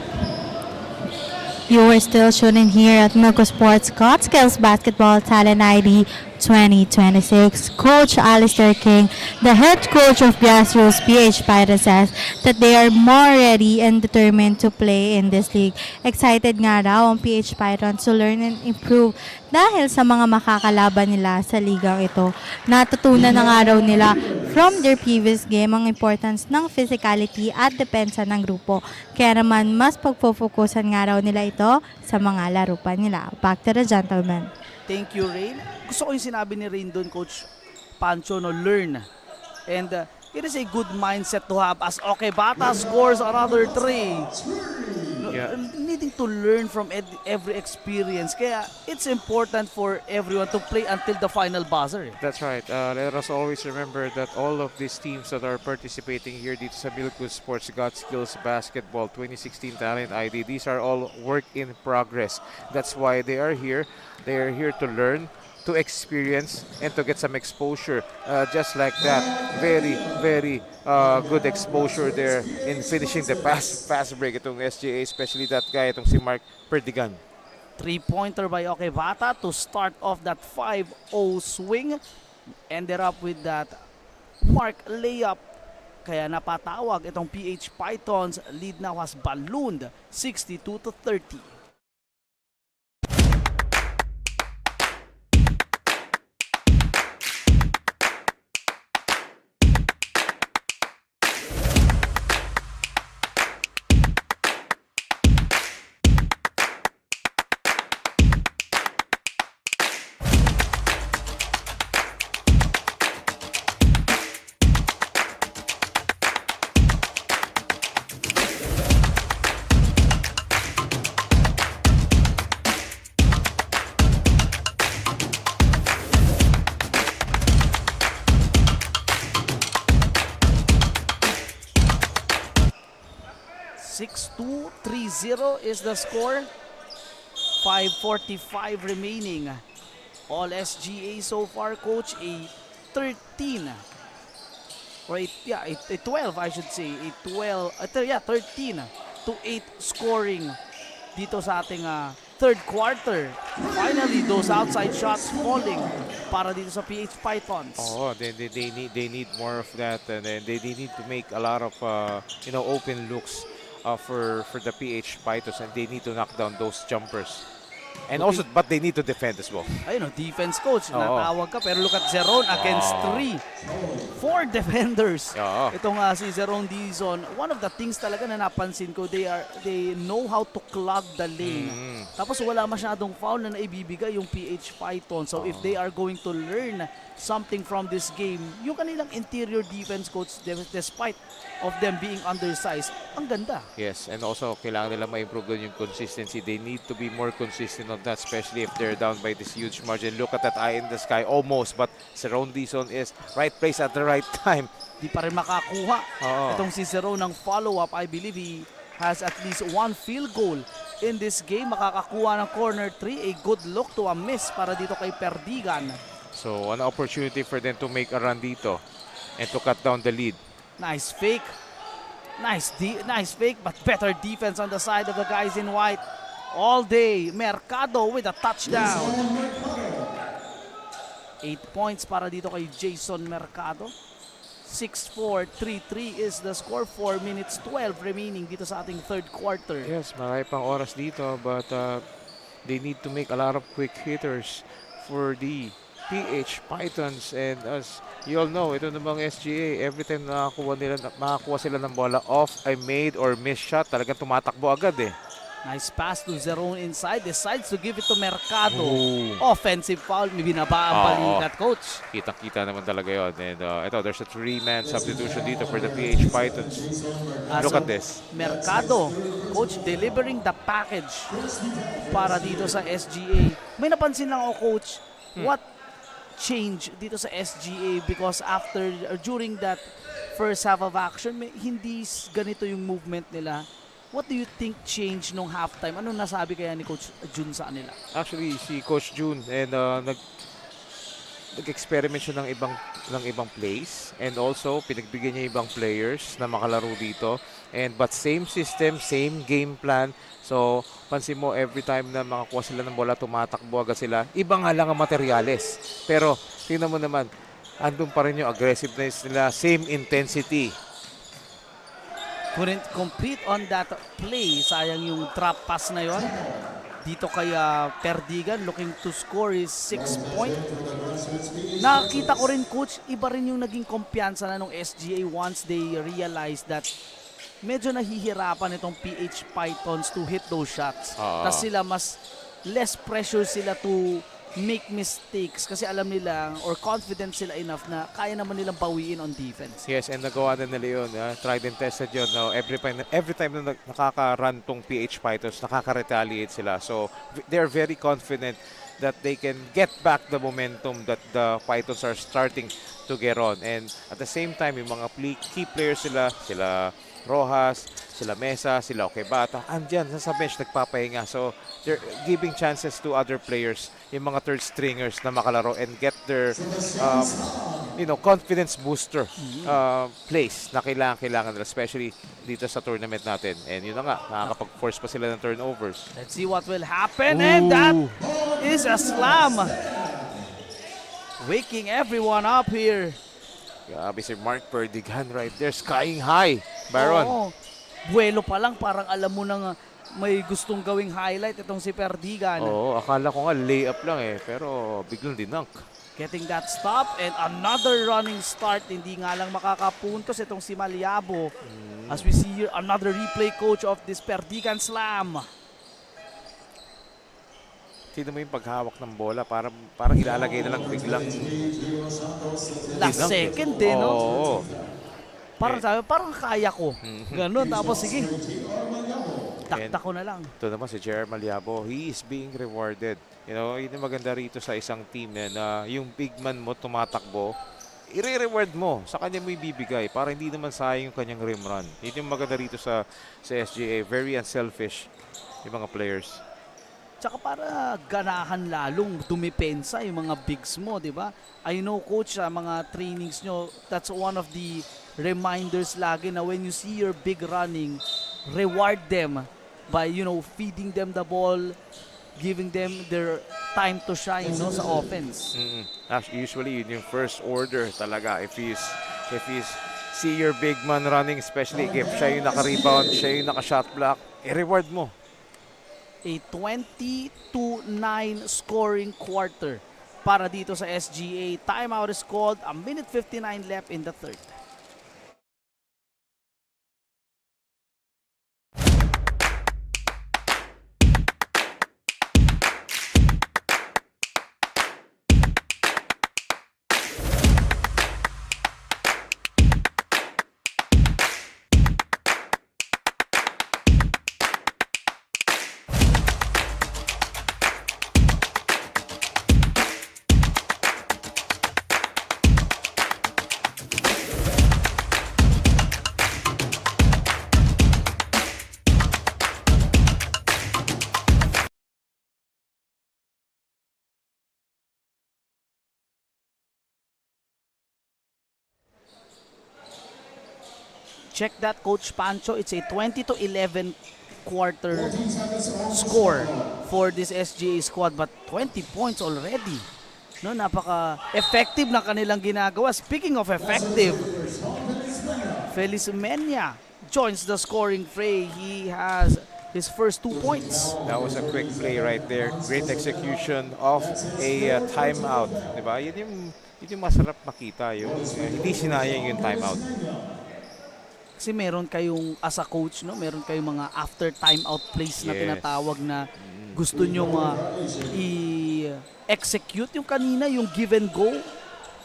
You are still tuning here at Milko Sports Skills Basketball Talent ID 2026. Coach Alistair King, the head coach of Grassroots PH Python, says that they are more ready and determined to play in this league. Excited nga raw ang PH Python to learn and improve dahil sa mga makakalaban nila sa ligang ito. Natutunan na nga raw nila from their previous game ang importance ng physicality at depensa ng grupo. Kaya naman mas pagpo-focusan nga raw nila ito sa mga laro pa nila. Back to the gentlemen. Thank you, Rain. Gusto ko yung sinabi ni Rain doon, Coach Pancho, no, learn. And it is a good mindset to have as Okebata scores another 3. Yeah. Needing to learn from every experience. Kaya it's important for everyone to play until the final buzzer. That's right. Let us always remember that all of these teams that are participating here dito sa Milko Sports Skills Basketball 2016 Talent ID, these are all work in progress. That's why they are here. They are here to learn, to experience, and to get some exposure. Just like that, very, very good exposure there in finishing the pass break itong SGA, especially that guy, itong si Mark Perdigan. 3-pointer by Okebata to start off that 5-0 swing. Ended up with that Mark layup. Kaya napatawag itong PH Pythons. Lead now has ballooned 62-30. Is the score. 5:45 remaining. All SGA so far, coach, a 13. Or a 12, I should say. A 12, 13-8 scoring dito sa ating third quarter. Finally, those outside shots falling para dito sa PH Pythons. Oh, they need more of that, and then they need to make a lot of open looks. for the PH Pythons, and they need to knock down those jumpers. And also, but they need to defend as well. Ayun, defense coach, Oo. natawag ka. Pero look at Zeron against 3. 4 defenders. Oo. Itong si Zeron Dizon, one of the things talaga na napansin ko, they know how to clog the lane. Tapos wala masyadong foul na naibibigay yung PH Python. So if they are going to learn something from this game, yung kanilang interior defense coach, despite of them being undersized, ang ganda. Yes, and also kailangan nila ma-improve doon yung consistency. They need to be more consistent on that, especially if they're down by this huge margin. Look at that eye in the sky, almost, but Zeron Dizon is right place at the right time. Di pa rin makakuha. Oo. Itong si Zeron ng follow-up, I believe he has at least 1 field goal in this game. Makakakuha ng corner 3, a good look to a miss para dito kay Perdigan. So, an opportunity for them to make a run dito and to cut down the lead. Nice fake. Nice fake, but better defense on the side of the guys in white. All day, Mercado with a touchdown. 8 points para dito kay Jason Mercado. 6-4, 3-3 is the score. 4 minutes 12 remaining dito sa ating third quarter. Yes, marami pang oras dito, but they need to make a lot of quick hitters for the PH Pythons. And as you all know, ito namang SGA, every time makakuha sila ng bola off a made or missed shot, talagang tumatakbo agad eh. Nice pass to Zeron inside. Decides to give it to Mercado. Ooh. Offensive foul. May binaba ang balikat, coach. Kitang-kita naman talaga yun. And ito, there's a 3-man substitution dito for the PH Pythons. Look at this. Mercado, coach, delivering the package para dito sa SGA. May napansin lang ako, coach, what changed dito sa SGA because during that first half of action, hindi ganito yung movement nila. What do you think changed nung halftime? Anong nasabi kaya ni Coach Jun sa kanila? Actually, si Coach Jun, and nag-experiment siya ng ibang plays, and also pinagbigyan niya ibang players na makalaro dito. But same system, same game plan. So, pansin mo, every time na makakuha sila ng bola, tumatakbo agad sila. Iba nga lang ang materyales. Pero, tingnan mo naman, andun pa rin yung aggressiveness nila, same intensity. Couldn't compete on that play. Sayang yung trap pass na yon. Dito kay Perdigan, looking to score is 6 point. Nakita ko rin, coach, iba rin yung naging kumpiyansa na ng SGA once they realized that medyo nahihirapan itong PH Pythons to hit those shots. Tapos sila less pressure sila to make mistakes kasi alam nila or confident sila enough na kaya naman nilang bawiin on defense. Yes, and nagawa na nila yun. Tried and tested yun. No? Every time na nakaka-run tong PH Pythons, nakaka-retaliate sila. So, they're very confident that they can get back the momentum that the Pythons are starting to get on. And at the same time, yung mga key players sila Rojas, sila Mesa, sila Okebata, andyan sa bench nagpapahinga. So, they're giving chances to other players, yung mga third stringers na makalaro and get their confidence booster plays na kailangan nila, especially dito sa tournament natin. And yun na nga, nakakapag-force pa sila ng turnovers. Let's see what will happen. And that is a slam. Waking everyone up here. Grabe si Mark Perdigan right there, skying high. Byron. Oo. Buwelo pa lang, parang alam mo nang may gustong gawing highlight itong si Perdigan. Oo, akala ko nga layup lang eh, pero biglang dinunk. Getting that stop and another running start. Hindi nga lang makakapuntos itong si Maliabo. As we see here, another replay, coach, of this Perdigan slam. Tignan mo yung paghawak ng bola, parang ilalagay na lang biglang Last dinunk second din, no? Oo. Parang sabi, parang kaya ko. Ganun, tapos sige. Takta ko na lang. Ito naman si Jer Maliabo, he is being rewarded. You know, yun yung maganda rito sa isang team na yung big man mo tumatakbo, i-reward mo, sa kanya mo ibibigay para hindi naman sayang yung kanyang rim run. Yun yung maganda rito sa SGA, very unselfish yung mga players. Tsaka para ganahan lalong dumipensa yung mga bigs mo, di ba? I know, coach, sa mga trainings nyo, that's one of the reminders lagi na when you see your big running, reward them by, feeding them the ball, giving them their time to shine, no, sa offense. Usually, yun yung first order talaga. If he's see your big man running, especially if siya yung naka-rebound, siya yung naka-shot block, i-reward mo. A 20-9 scoring quarter para dito sa SGA. Timeout is called. A minute 59 left in the third. Check that, Coach Pancho. It's a 20-11 quarter score for this SGA squad, but 20 points already. No, napaka-effective na kanilang ginagawa. Speaking of effective, Feliz Mena joins the scoring fray. He has his first 2 points. That was a quick play right there. Great execution of a timeout. Diba? Yun yung masarap makita. Yung, hindi sinayang yung timeout. Kasi meron kayong, as a coach, no, meron kayong mga after timeout plays na Yes. tinatawag na gusto nyo i-execute. Yung kanina, yung give and go,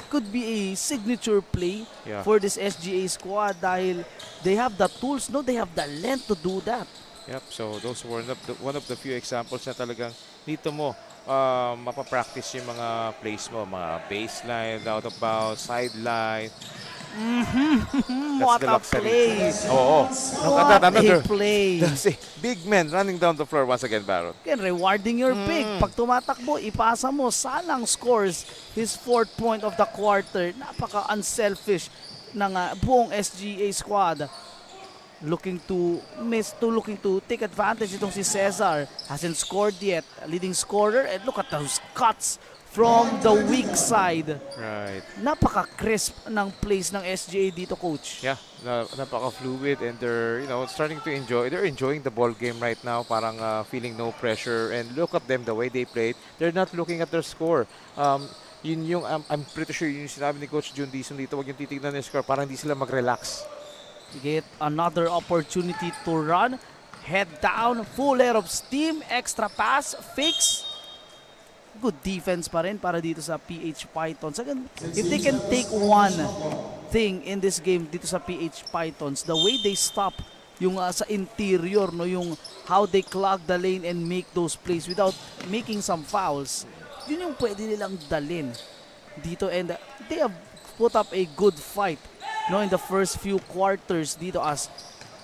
could be a signature play for this SGA squad dahil they have the tools, no, they have the length to do that. Yep, so those were one of the few examples na talagang dito mo mapapractice yung mga plays mo, mga baseline, out of bounds, sideline. What a play! Oo. What a play! See, big men running down the floor once again, Baron. Again, rewarding your pick. Pag tumatakbo, ipasa mo. Salang scores his 4th point of the quarter. Napaka-unselfish ng buong SGA squad. Looking to take advantage itong si Cesar. Hasn't scored yet. Leading scorer. And look at those cuts from the weak side. Right. Napaka-crisp ng plays ng SGA dito, Coach. Yeah, napaka-fluid and they're, starting to enjoy. They're enjoying the ball game right now. Parang feeling no pressure. And look at them, the way they played. They're not looking at their score. Yun yung, I'm pretty sure yun yung sinabi ni Coach Jun Dizon dito. Huwag yung titignan yung score. Parang hindi sila mag-relax. Get another opportunity to run. Head down, full air of steam, extra pass, fakes. Good defense pa rin para dito sa PH Pythons. Again, if they can take one thing in this game dito sa PH Pythons, the way they stop yung sa interior, no, yung how they clog the lane and make those plays without making some fouls, yun yung pwede nilang dalin dito. And they have put up a good fight, no, in the first few quarters dito as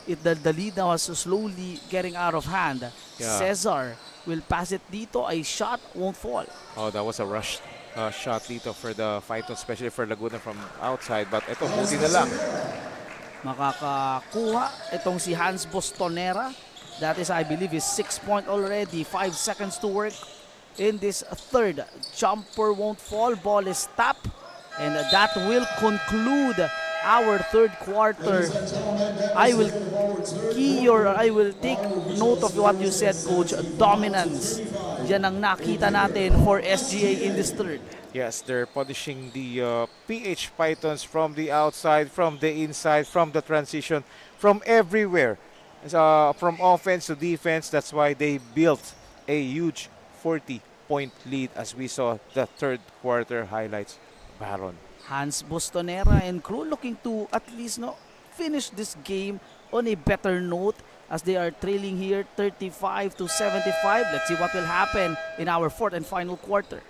the lead now was slowly getting out of hand. Yeah. Cesar will pass it dito. A shot won't fall. Oh, that was a rush shot dito for the Pythons, especially for Laguna from outside. But ito, buti na lang. Makakakuha itong si Hans Bostonera. That is, I believe, his 6th point already. 5 seconds to work in this third. Jumper won't fall. Ball is tapped. And that will conclude our third quarter. I will take note of what you said, Coach. Dominance. Yan ang nakita natin for SGA in this third. Yes, they're punishing the PH Pythons from the outside, from the inside, from the transition, from everywhere. From offense to defense. That's why they built a huge 40-point lead as we saw the third quarter highlights. Baron. Hans Bostonera and crew looking to at least finish this game on a better note as they are trailing here 35-75. Let's see what will happen in our 4th and final quarter.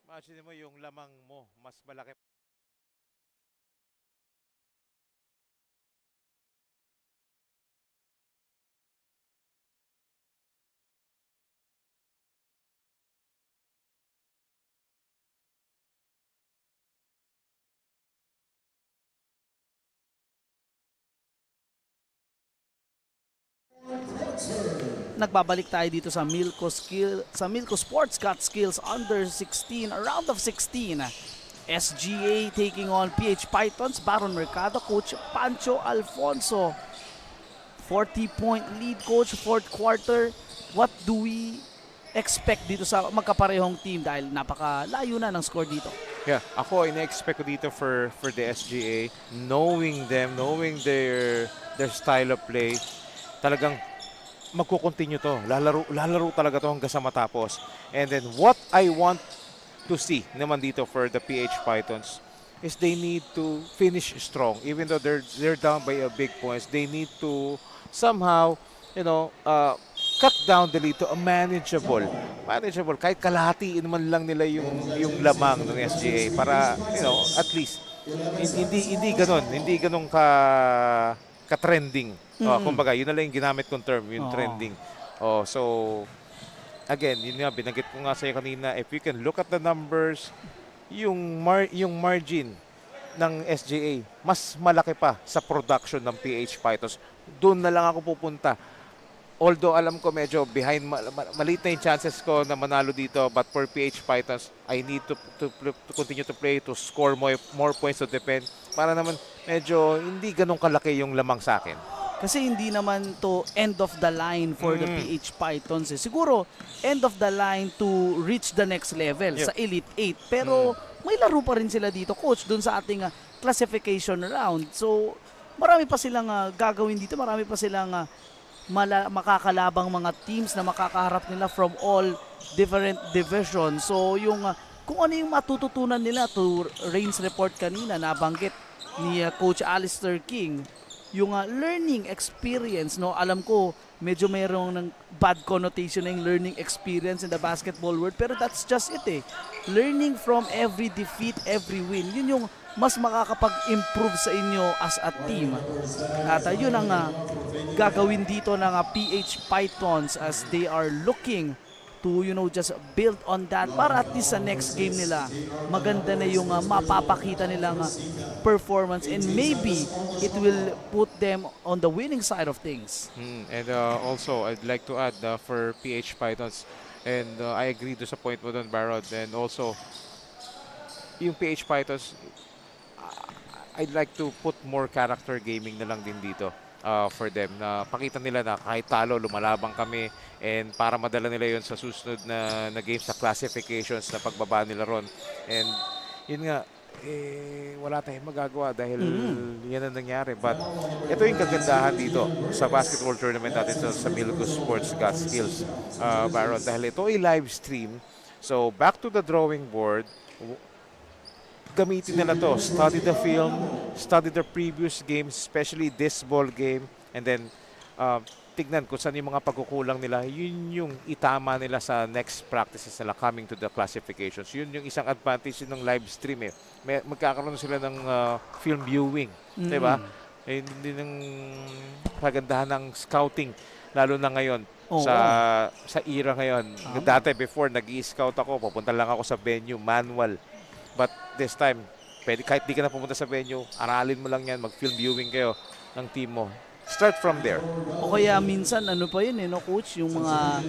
Imagine mo yung lamang mo, mas malaki. Nagbabalik tayo dito sa Milko Sports Got Skills Under 16, a round of 16. SGA taking on PH Pythons, Baron Mercado, Coach Pancho Alfonso. 40-point lead, Coach, fourth quarter. What do we expect dito sa magkaparehong team dahil napakalayo na ng score dito? Yeah, ako ina-expect ko dito for the SGA, knowing them, knowing their style of play, talagang magko-continue to. Lalaro talaga to hanggang sa matapos. And then what I want to see naman dito for the PH Pythons is they need to finish strong. Even though they're down by a big points, they need to somehow, cut down the lead to a manageable. Kahit kalahati man lang nila yung lamang ng SGA para, at least hindi ganon ka-trending. Kumbaga, yun na lang yung ginamit kong term, yung trending. So again, yun nga, binanggit ko nga sa'yo kanina, if you can look at the numbers, yung margin ng SGA, mas malaki pa sa production ng PH Pythons. Doon na lang ako pupunta. Although alam ko medyo behind, maliit na yung chances ko na manalo dito, but for PH Pythons, I need to continue to play, to score more points to defend, para naman medyo hindi ganun kalaki yung lamang sa akin. Kasi hindi naman to end of the line for the PH Pythons. Siguro, end of the line to reach the next level sa Elite 8. Pero may laro pa rin sila dito, Coach, dun sa ating classification round. So, marami pa silang gagawin dito. Marami pa silang makakalabang mga teams na makakaharap nila from all different divisions. So, kung ano yung matututunan nila to Rain's report kanina, nabanggit ni Coach Alistair King, yung learning experience, no? Alam ko, medyo mayroong ng bad connotation na yung learning experience in the basketball world, pero that's just it eh. Learning from every defeat, every win, yun yung mas makakapag-improve sa inyo as a team. At yun ang gagawin dito ng PH Pythons as they are looking to just build on that para at least sa next game nila maganda na yung mapapakita nilang performance, and maybe it will put them on the winning side of things. And also I'd like to add for PH Pythons, and I agree to sa point mo doon, Barrod, and also yung PH Pythons, I'd like to put more character gaming na lang din dito for them, na pakita nila na kahit talo, lumalabang kami, and para madala nila yon sa susunod na games, sa classifications na pagbaba nila ron. And yun nga, wala tayong magagawa dahil yan ang nangyari. But ito yung kagandahan dito sa basketball tournament natin sa Milko Sports Got Skills, Baron, dahil ito ay live stream. So back to the drawing board, gamitin nila to, study the film, study the previous games, especially this ball game, and then tignan kung saan yung mga pagkukulang nila, yun yung itama nila sa next practices nila coming to the classifications. Yun yung isang advantage ng live stream eh. Magkakaroon sila ng film viewing, di ba? Hindi ng kagandahan ng scouting, lalo na ngayon. Sa era ngayon. Dati before, nag-i-scout ako, pupunta lang ako sa venue, manual. But this time, kahit di ka na pumunta sa venue, aralin mo lang yan, mag-film viewing kayo ng team mo. Start from there. O kaya minsan, pa yun Coach? Yung mga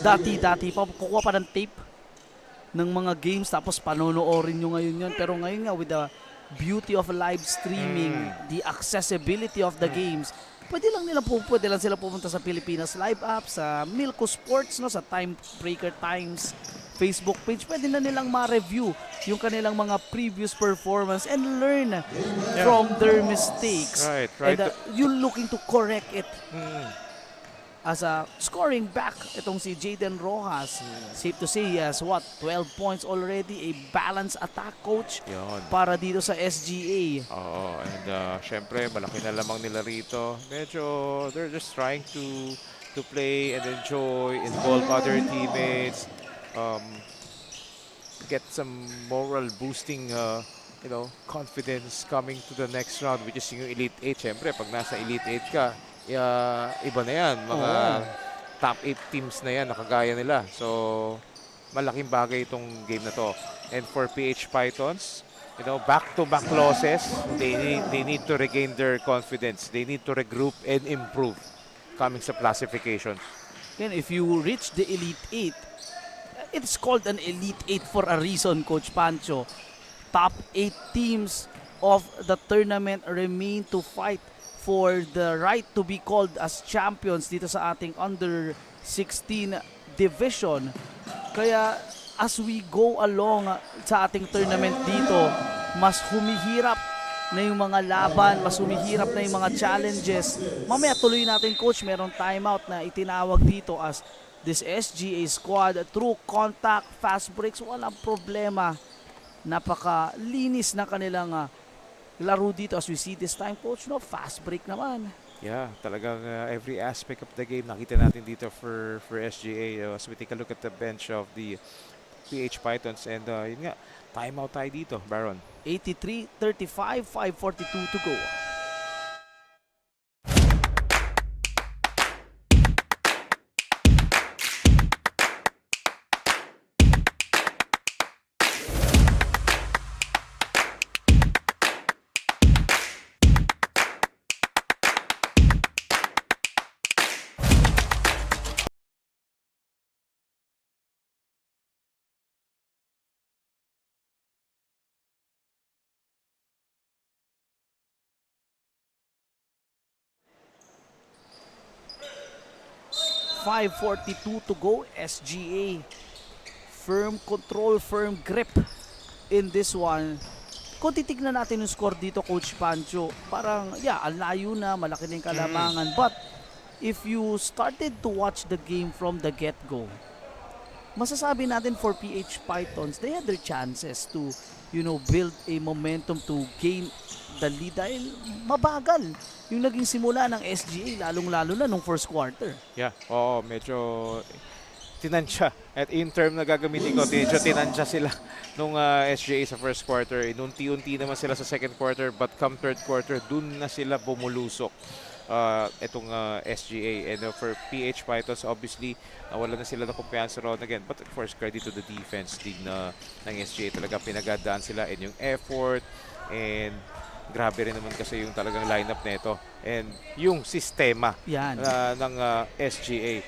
dati pa, kukuha pa ng tape ng mga games, tapos panonoorin nyo ngayon yun. Pero ngayon nga, with the beauty of live streaming, the accessibility of the games, pwede lang sila pumunta sa Pilipinas Live app, sa Milko Sports, no, sa Timebreaker Times Facebook page. Pwede na nilang ma-review yung kanilang mga previous performance and learn from their mistakes. Right. And you're looking to correct it. As a scoring back, itong si Jaden Rojas, safe to say he has 12 points already, a balanced attack, Coach, para dito sa SGA. Oo, and syempre malaki na lamang nila rito. Medyo they're just trying to play and enjoy, involve other teammates, get some moral boosting confidence coming to the next round, which is yung Elite 8. Syempre pag nasa Elite 8 ka, iba na yan, mga top 8 teams na yan, nakagaya nila. So malaking bagay itong game na to. And for PH Pythons, back-to-back losses, they need to regain their confidence. They need to regroup and improve coming sa classifications. Then if you reach the Elite 8, it's called an Elite 8 for a reason, Coach Pancho. top 8 teams of the tournament remain to fight for the right to be called as champions dito sa ating under 16 division. Kaya as we go along sa ating tournament dito, mas humihirap na yung mga laban, mas humihirap na yung mga challenges. Mamaya tuloy natin, Coach, merong timeout na itinawag dito as this SGA squad, through contact, fast breaks, walang problema. Napakalinis na kanilang laro dito as we see this time, Coach, no? Fast break naman. Yeah, talagang every aspect of the game nakita natin dito for SGA as we take a look at the bench of the PH Pythons, and yun nga, timeout tayo dito, Baron. 83-35, 5:42 to go. .542 to go. SGA firm control, firm grip in this one. Kung titignan natin yung score dito, Coach Pancho, parang ang layo na, malaki na yung kalamangan. But if you started to watch the game from the get-go, masasabi natin for PH Pythons, they had their chances to build a momentum to gain the lead dahil mabagal yung naging simula ng SGA, lalong-lalo na nung first quarter. Yeah, oo, medyo tinansya. At in term na gagamitin ko, medyo tinansya sila nung SGA sa first quarter. Inunti-unti naman sila sa second quarter, but come third quarter, dun na sila bumulusok itong SGA. And for PH Pythons, obviously, nawala na sila ng kumpiyansa roon again. But of course, credit to the defense din ng SGA. Talaga pinagadaan sila and yung effort, and grabe rin naman kasi yung talagang lineup nito and yung sistema ng SGA.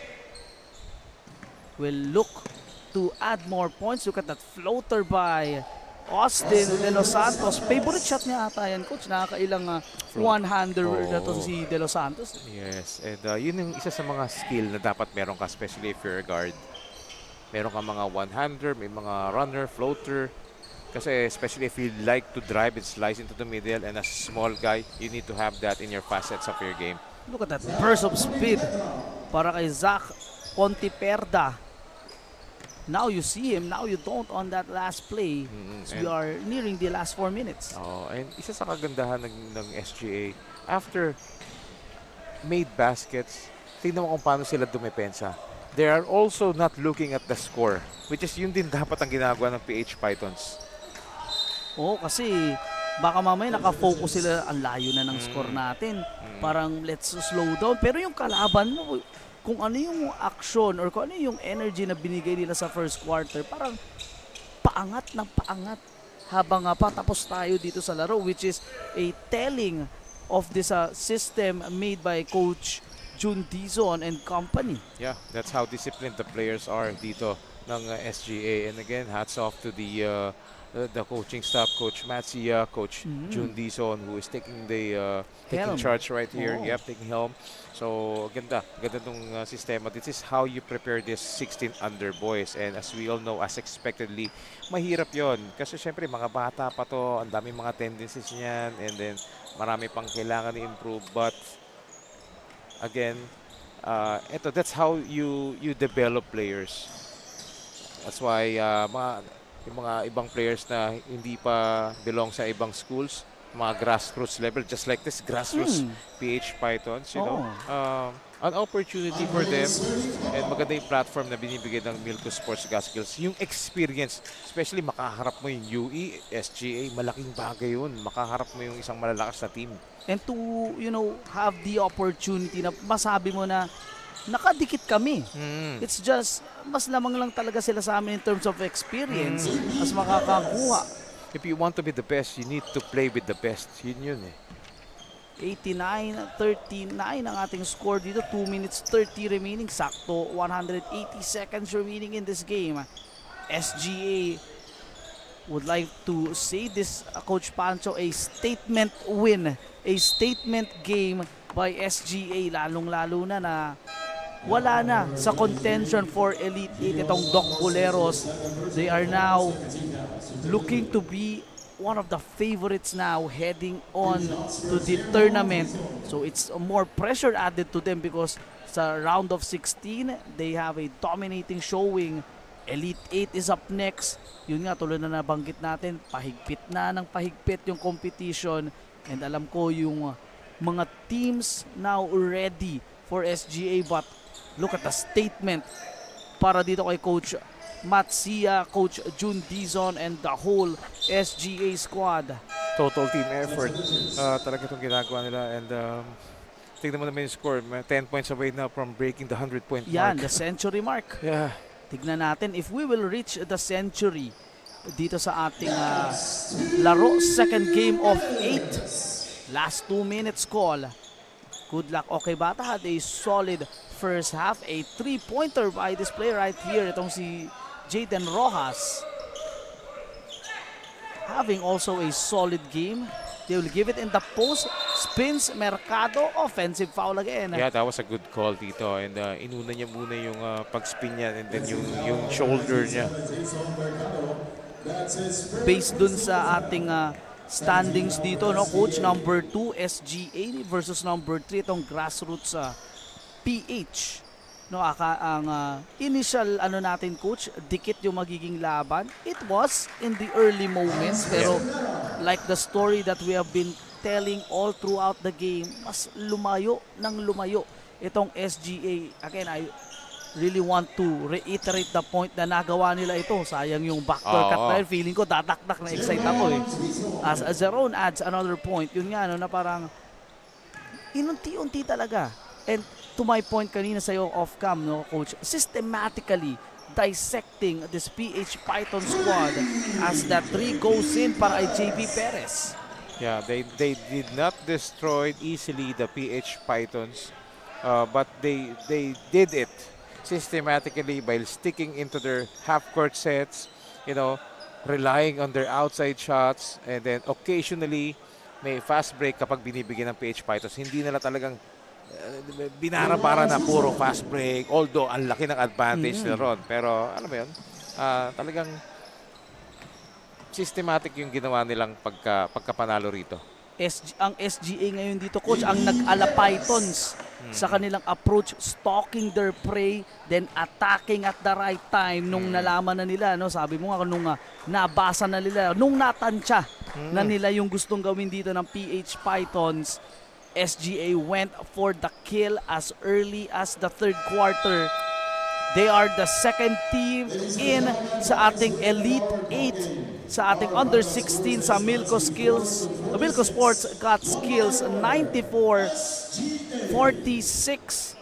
Will look to add more points. Look at that floater by Austin De Los Santos. Favorite shot niya ata yan, Coach. Nakakailang one-hander na to si De Los Santos. Yes, and yun yung isa sa mga skill na dapat meron ka, especially if you're a guard. Meron ka mga one-hander, may mga runner, floater. Kasi especially if you like to drive and slice into the middle, and as a small guy, you need to have that in your facets of your game. Look at that burst of speed para kay Zach Ponteperda. Now you see him, now you don't on that last play. So we are nearing the last 4 minutes. Oh, and isa sa kagandahan ng SGA, after made baskets, tingnan mo kung paano sila dumepensa. They are also not looking at the score, which is yun din dapat ang ginagawa ng PH Pythons. Oo, kasi baka mamaya nakafocus sila, ang layo na ng score natin. Parang let's slow down. Pero yung kalaban mo, kung ano yung action or kung ano yung energy na binigay nila sa first quarter, parang paangat ng paangat habang patapos tayo dito sa laro, which is a telling of this system made by Coach Jun Dizon and company. Yeah, that's how disciplined the players are dito ng SGA. And again, hats off to the coaching staff, Coach Matsia, Coach Jun Dizon, who is taking taking charge right here. Oh. Yep, taking helm. So, ganda tong sistema. This is how you prepare this 16 under boys. And as we all know, as expectedly, mahirap yon. Kasi syempre, mga bata pa to, ang daming mga tendencies niyan, and then marami pang kailangan i-improve. But again, that's how you develop players. That's why yung mga ibang players na hindi pa belong sa ibang schools, mga grassroots level, just like this grassroots PH Pythons, you know, an opportunity for them, and maganda yung platform na binibigay ng Milko Sports Gaskills. Yung experience, especially makaharap mo yung UE, SGA, malaking bagay yun. Makaharap mo yung isang malalakas na team. And to, have the opportunity na masabi mo na nakadikit kami. It's just, mas lamang lang talaga sila sa amin in terms of experience as makakakuha. If you want to be the best, you need to play with the best. Yun eh. 89-39 ang ating score dito. 2 minutes 30 remaining. Sakto 180 seconds remaining in this game. SGA would like to say this, Coach Pancho, a statement win, a statement game by SGA, lalong-lalo na wala na sa contention for Elite 8 itong Doc Boleros. They are now looking to be one of the favorites now heading on to the tournament. So it's more pressure added to them because sa round of 16, they have a dominating showing. Elite 8 is up next. Yun nga, tulad na nabanggit natin, pahigpit na ng pahigpit yung competition. And alam ko yung mga teams now ready for SGA, but look at the statement para dito kay Coach Matt Sia, Coach June Dizon, and the whole SGA squad. Total team effort. Talaga itong ginagawa nila. And tignan mo naman yung score. 10 points away now from breaking the 100-point Yan, mark. the century mark. Yeah. Tignan natin if we will reach the century dito sa ating laro. Second game of 8. Last 2 minutes call. Good luck. Okay, Bata had a solid first half. A 3-pointer by this player right here. Itong si Jaden Rojas. Having also a solid game. They will give it in the post. Spins, Mercado, offensive foul again. Yeah, that was a good call dito. And inuna niya muna yung pag-spin niya and then yung shoulder niya. Based dun sa ating standings dito, no, Coach, number 2 SGA versus number 3 itong Grassroots PH. No, ang initial natin, Coach, dikit yung magiging laban. It was in the early moments, pero like the story that we have been telling all throughout the game, mas lumayo ng lumayo itong SGA. Again, I really want to reiterate the point na nagawa nila ito. Sayang yung backdoor cut na yun. Feeling ko dadakdak na excite ako eh. As Zeron adds another point, yun nga, no, na parang inunti-unti talaga. And to my point kanina sa'yo off-cam, no, Coach, systematically dissecting this PH Python squad as that 3 goes in para kay JB Perez. Yeah, they did not destroy easily the PH Pythons, but they did it systematically by sticking into their half-court sets, you know, relying on their outside shots, and then occasionally may fast break kapag binibigyan ng PH Pythons. Hindi nila talagang binara-bara na puro fast break, although ang laki ng advantage nila ron. Pero alam mo yun, talagang systematic yung ginawa nilang pagkapanalo rito. Ang SGA ngayon dito, Coach, ang nag-ala Pythons sa kanilang approach, stalking their prey, then attacking at the right time nung nalaman na nila, no? Sabi mo nga, nung nabasa na nila, nung natansya na nila yung gustong gawin dito ng PH Pythons, SGA went for the kill as early as the third quarter. They are the second team in sa ating Elite 8, sa ating under 16 sa Milko Sports got skills 94-46.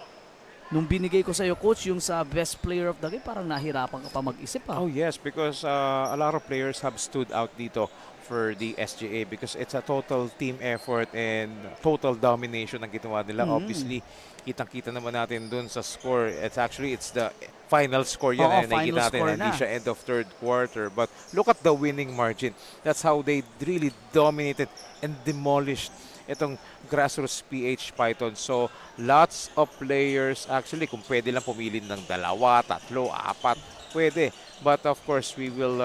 Nung binigay ko sa iyo, Coach, yung sa best player of the game, parang nahirapan ka pa mag-isip. Oh yes, because a lot of players have stood out dito for the SGA because it's a total team effort and total domination ang ginawa nila. Obviously, kitang-kita naman natin dun sa score. It's the final score yan. Oo, Nakikita natin, hindi siya end of third quarter. But look at the winning margin. That's how they really dominated and demolished itong Grassroots PH Python. So, lots of players, actually, kung pwede lang pumili ng 2, 3, 4, pwede. But of course, we will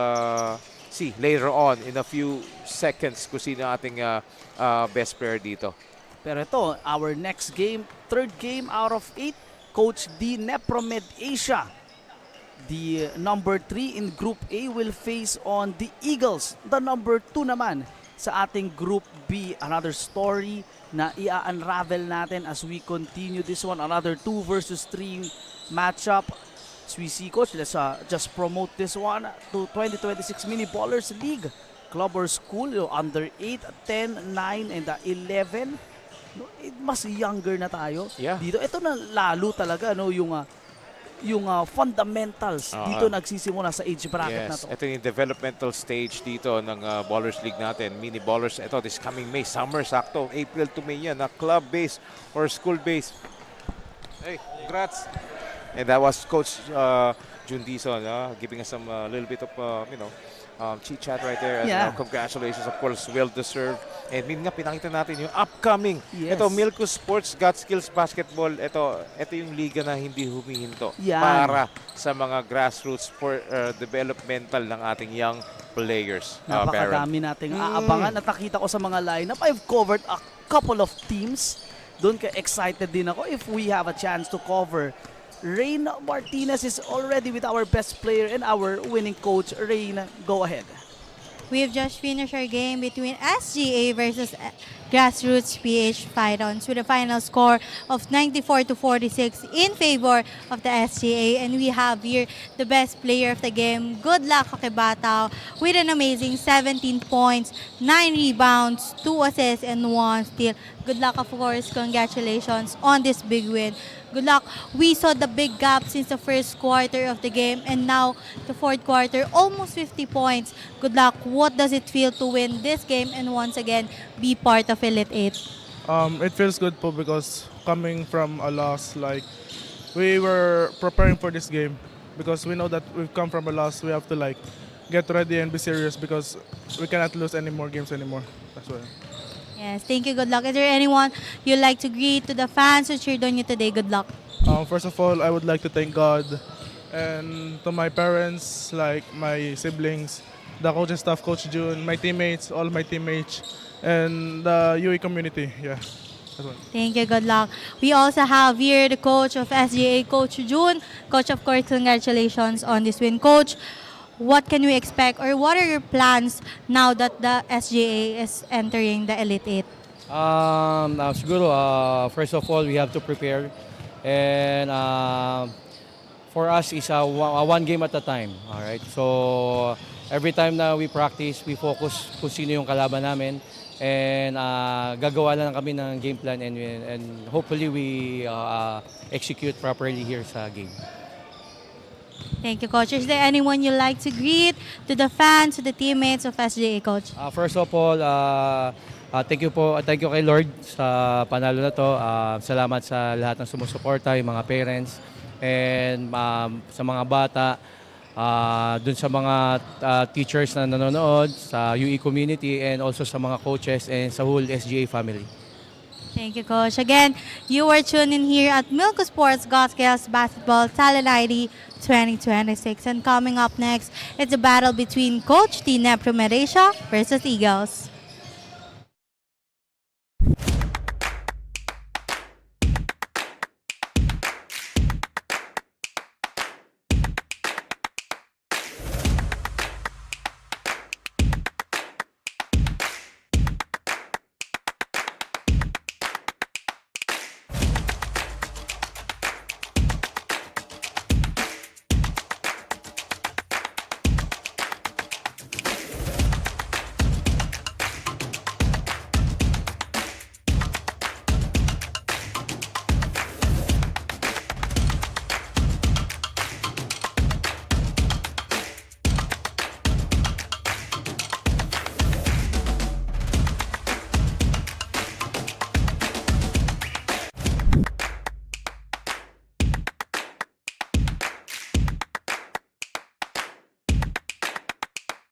see later on in a few seconds kung sino ating best player dito. Pero ito, our next game, third game out of 8, Coach D, Nepromed Asia. The number 3 in Group A will face on the Eagles. The number 2 naman sa ating Group B. Another story na i-unravel natin as we continue this one. Another 2 versus 3 matchup. As we see, Coach, let's just promote this one to 2026 Mini Ballers League. Club or school, under 8, 10, 9, and 11. No, mas younger na tayo dito. Ito na lalo talaga, no, yung fundamentals dito nagsisimula sa age bracket na to. Ito yung developmental stage dito ng Ballers League natin. Mini Ballers, ito this coming May, summer sakto, April to May yan, na club-based or school-based. Hey, congrats! And that was Coach June Dizon giving us some little bit of chit chat right there as Yeah. well. Congratulations, of course, well deserved. And nga pinakita natin yung upcoming. Yes. Ito, Milko Sports God Skills Basketball. Ito yung liga na hindi humihinto Yan. para sa mga grassroots for developmental ng ating young players. Baron. Napakadami nating aabangan. At nakita ko sa mga lineup, I've covered a couple of teams. Doon ka excited din ako if we have a chance to cover. Rain Martinez is already with our best player and our winning coach. Rain, go ahead. We've just finished our game between SGA versus Grassroots PH Pythons with a final score of 94-46 in favor of the SGA. And we have here the best player of the game. Good luck, Kakibataw, with an amazing 17 points, 9 rebounds, 2 assists, and 1 steal. Good luck, of course. Congratulations on this big win. Good luck. We saw the big gap since the first quarter of the game, and now the fourth quarter, almost 50 points. Good luck. What does it feel to win this game and once again be part of Elite 8? It feels good po because coming from a loss, like we were preparing for this game because we know that we've come from a loss. We have to like get ready and be serious because we cannot lose any more games anymore. That's why. Yes, thank you. Good luck. Is there anyone you'd like to greet to the fans who cheered on you today? Good luck. First of all, I would like to thank God and to my parents, like my siblings, the coaching staff, Coach June, my teammates, all my teammates, and the UE community. Yeah. That's one. Thank you. Good luck. We also have here the coach of SGA, Coach June. Coach, of course, congratulations on this win. Coach, what can we expect or what are your plans now that the SGA is entering the Elite 8? Siguro, first of all, we have to prepare. And for us, it's a one game at a time. All right. So every time na we practice, we focus kung sino yung kalaban namin. And gagawa lang kami ng game plan and hopefully we execute properly here sa game. Thank you, Coach. Is there anyone you'd like to greet to the fans, to the teammates of SGA, Coach? First of all, thank you kay Lord sa panalo na to. Salamat sa lahat ng sumusuporta, yung mga parents and sa mga bata, dun sa mga teachers na nanonood, sa UE community and also sa mga coaches and sa whole SGA family. Thank you, Coach. Again, you are tuning in here at Milko Sports Goskels Basketball Talent ID 2026. And coming up next, it's a battle between Coach Tina Primeresha versus Eagles.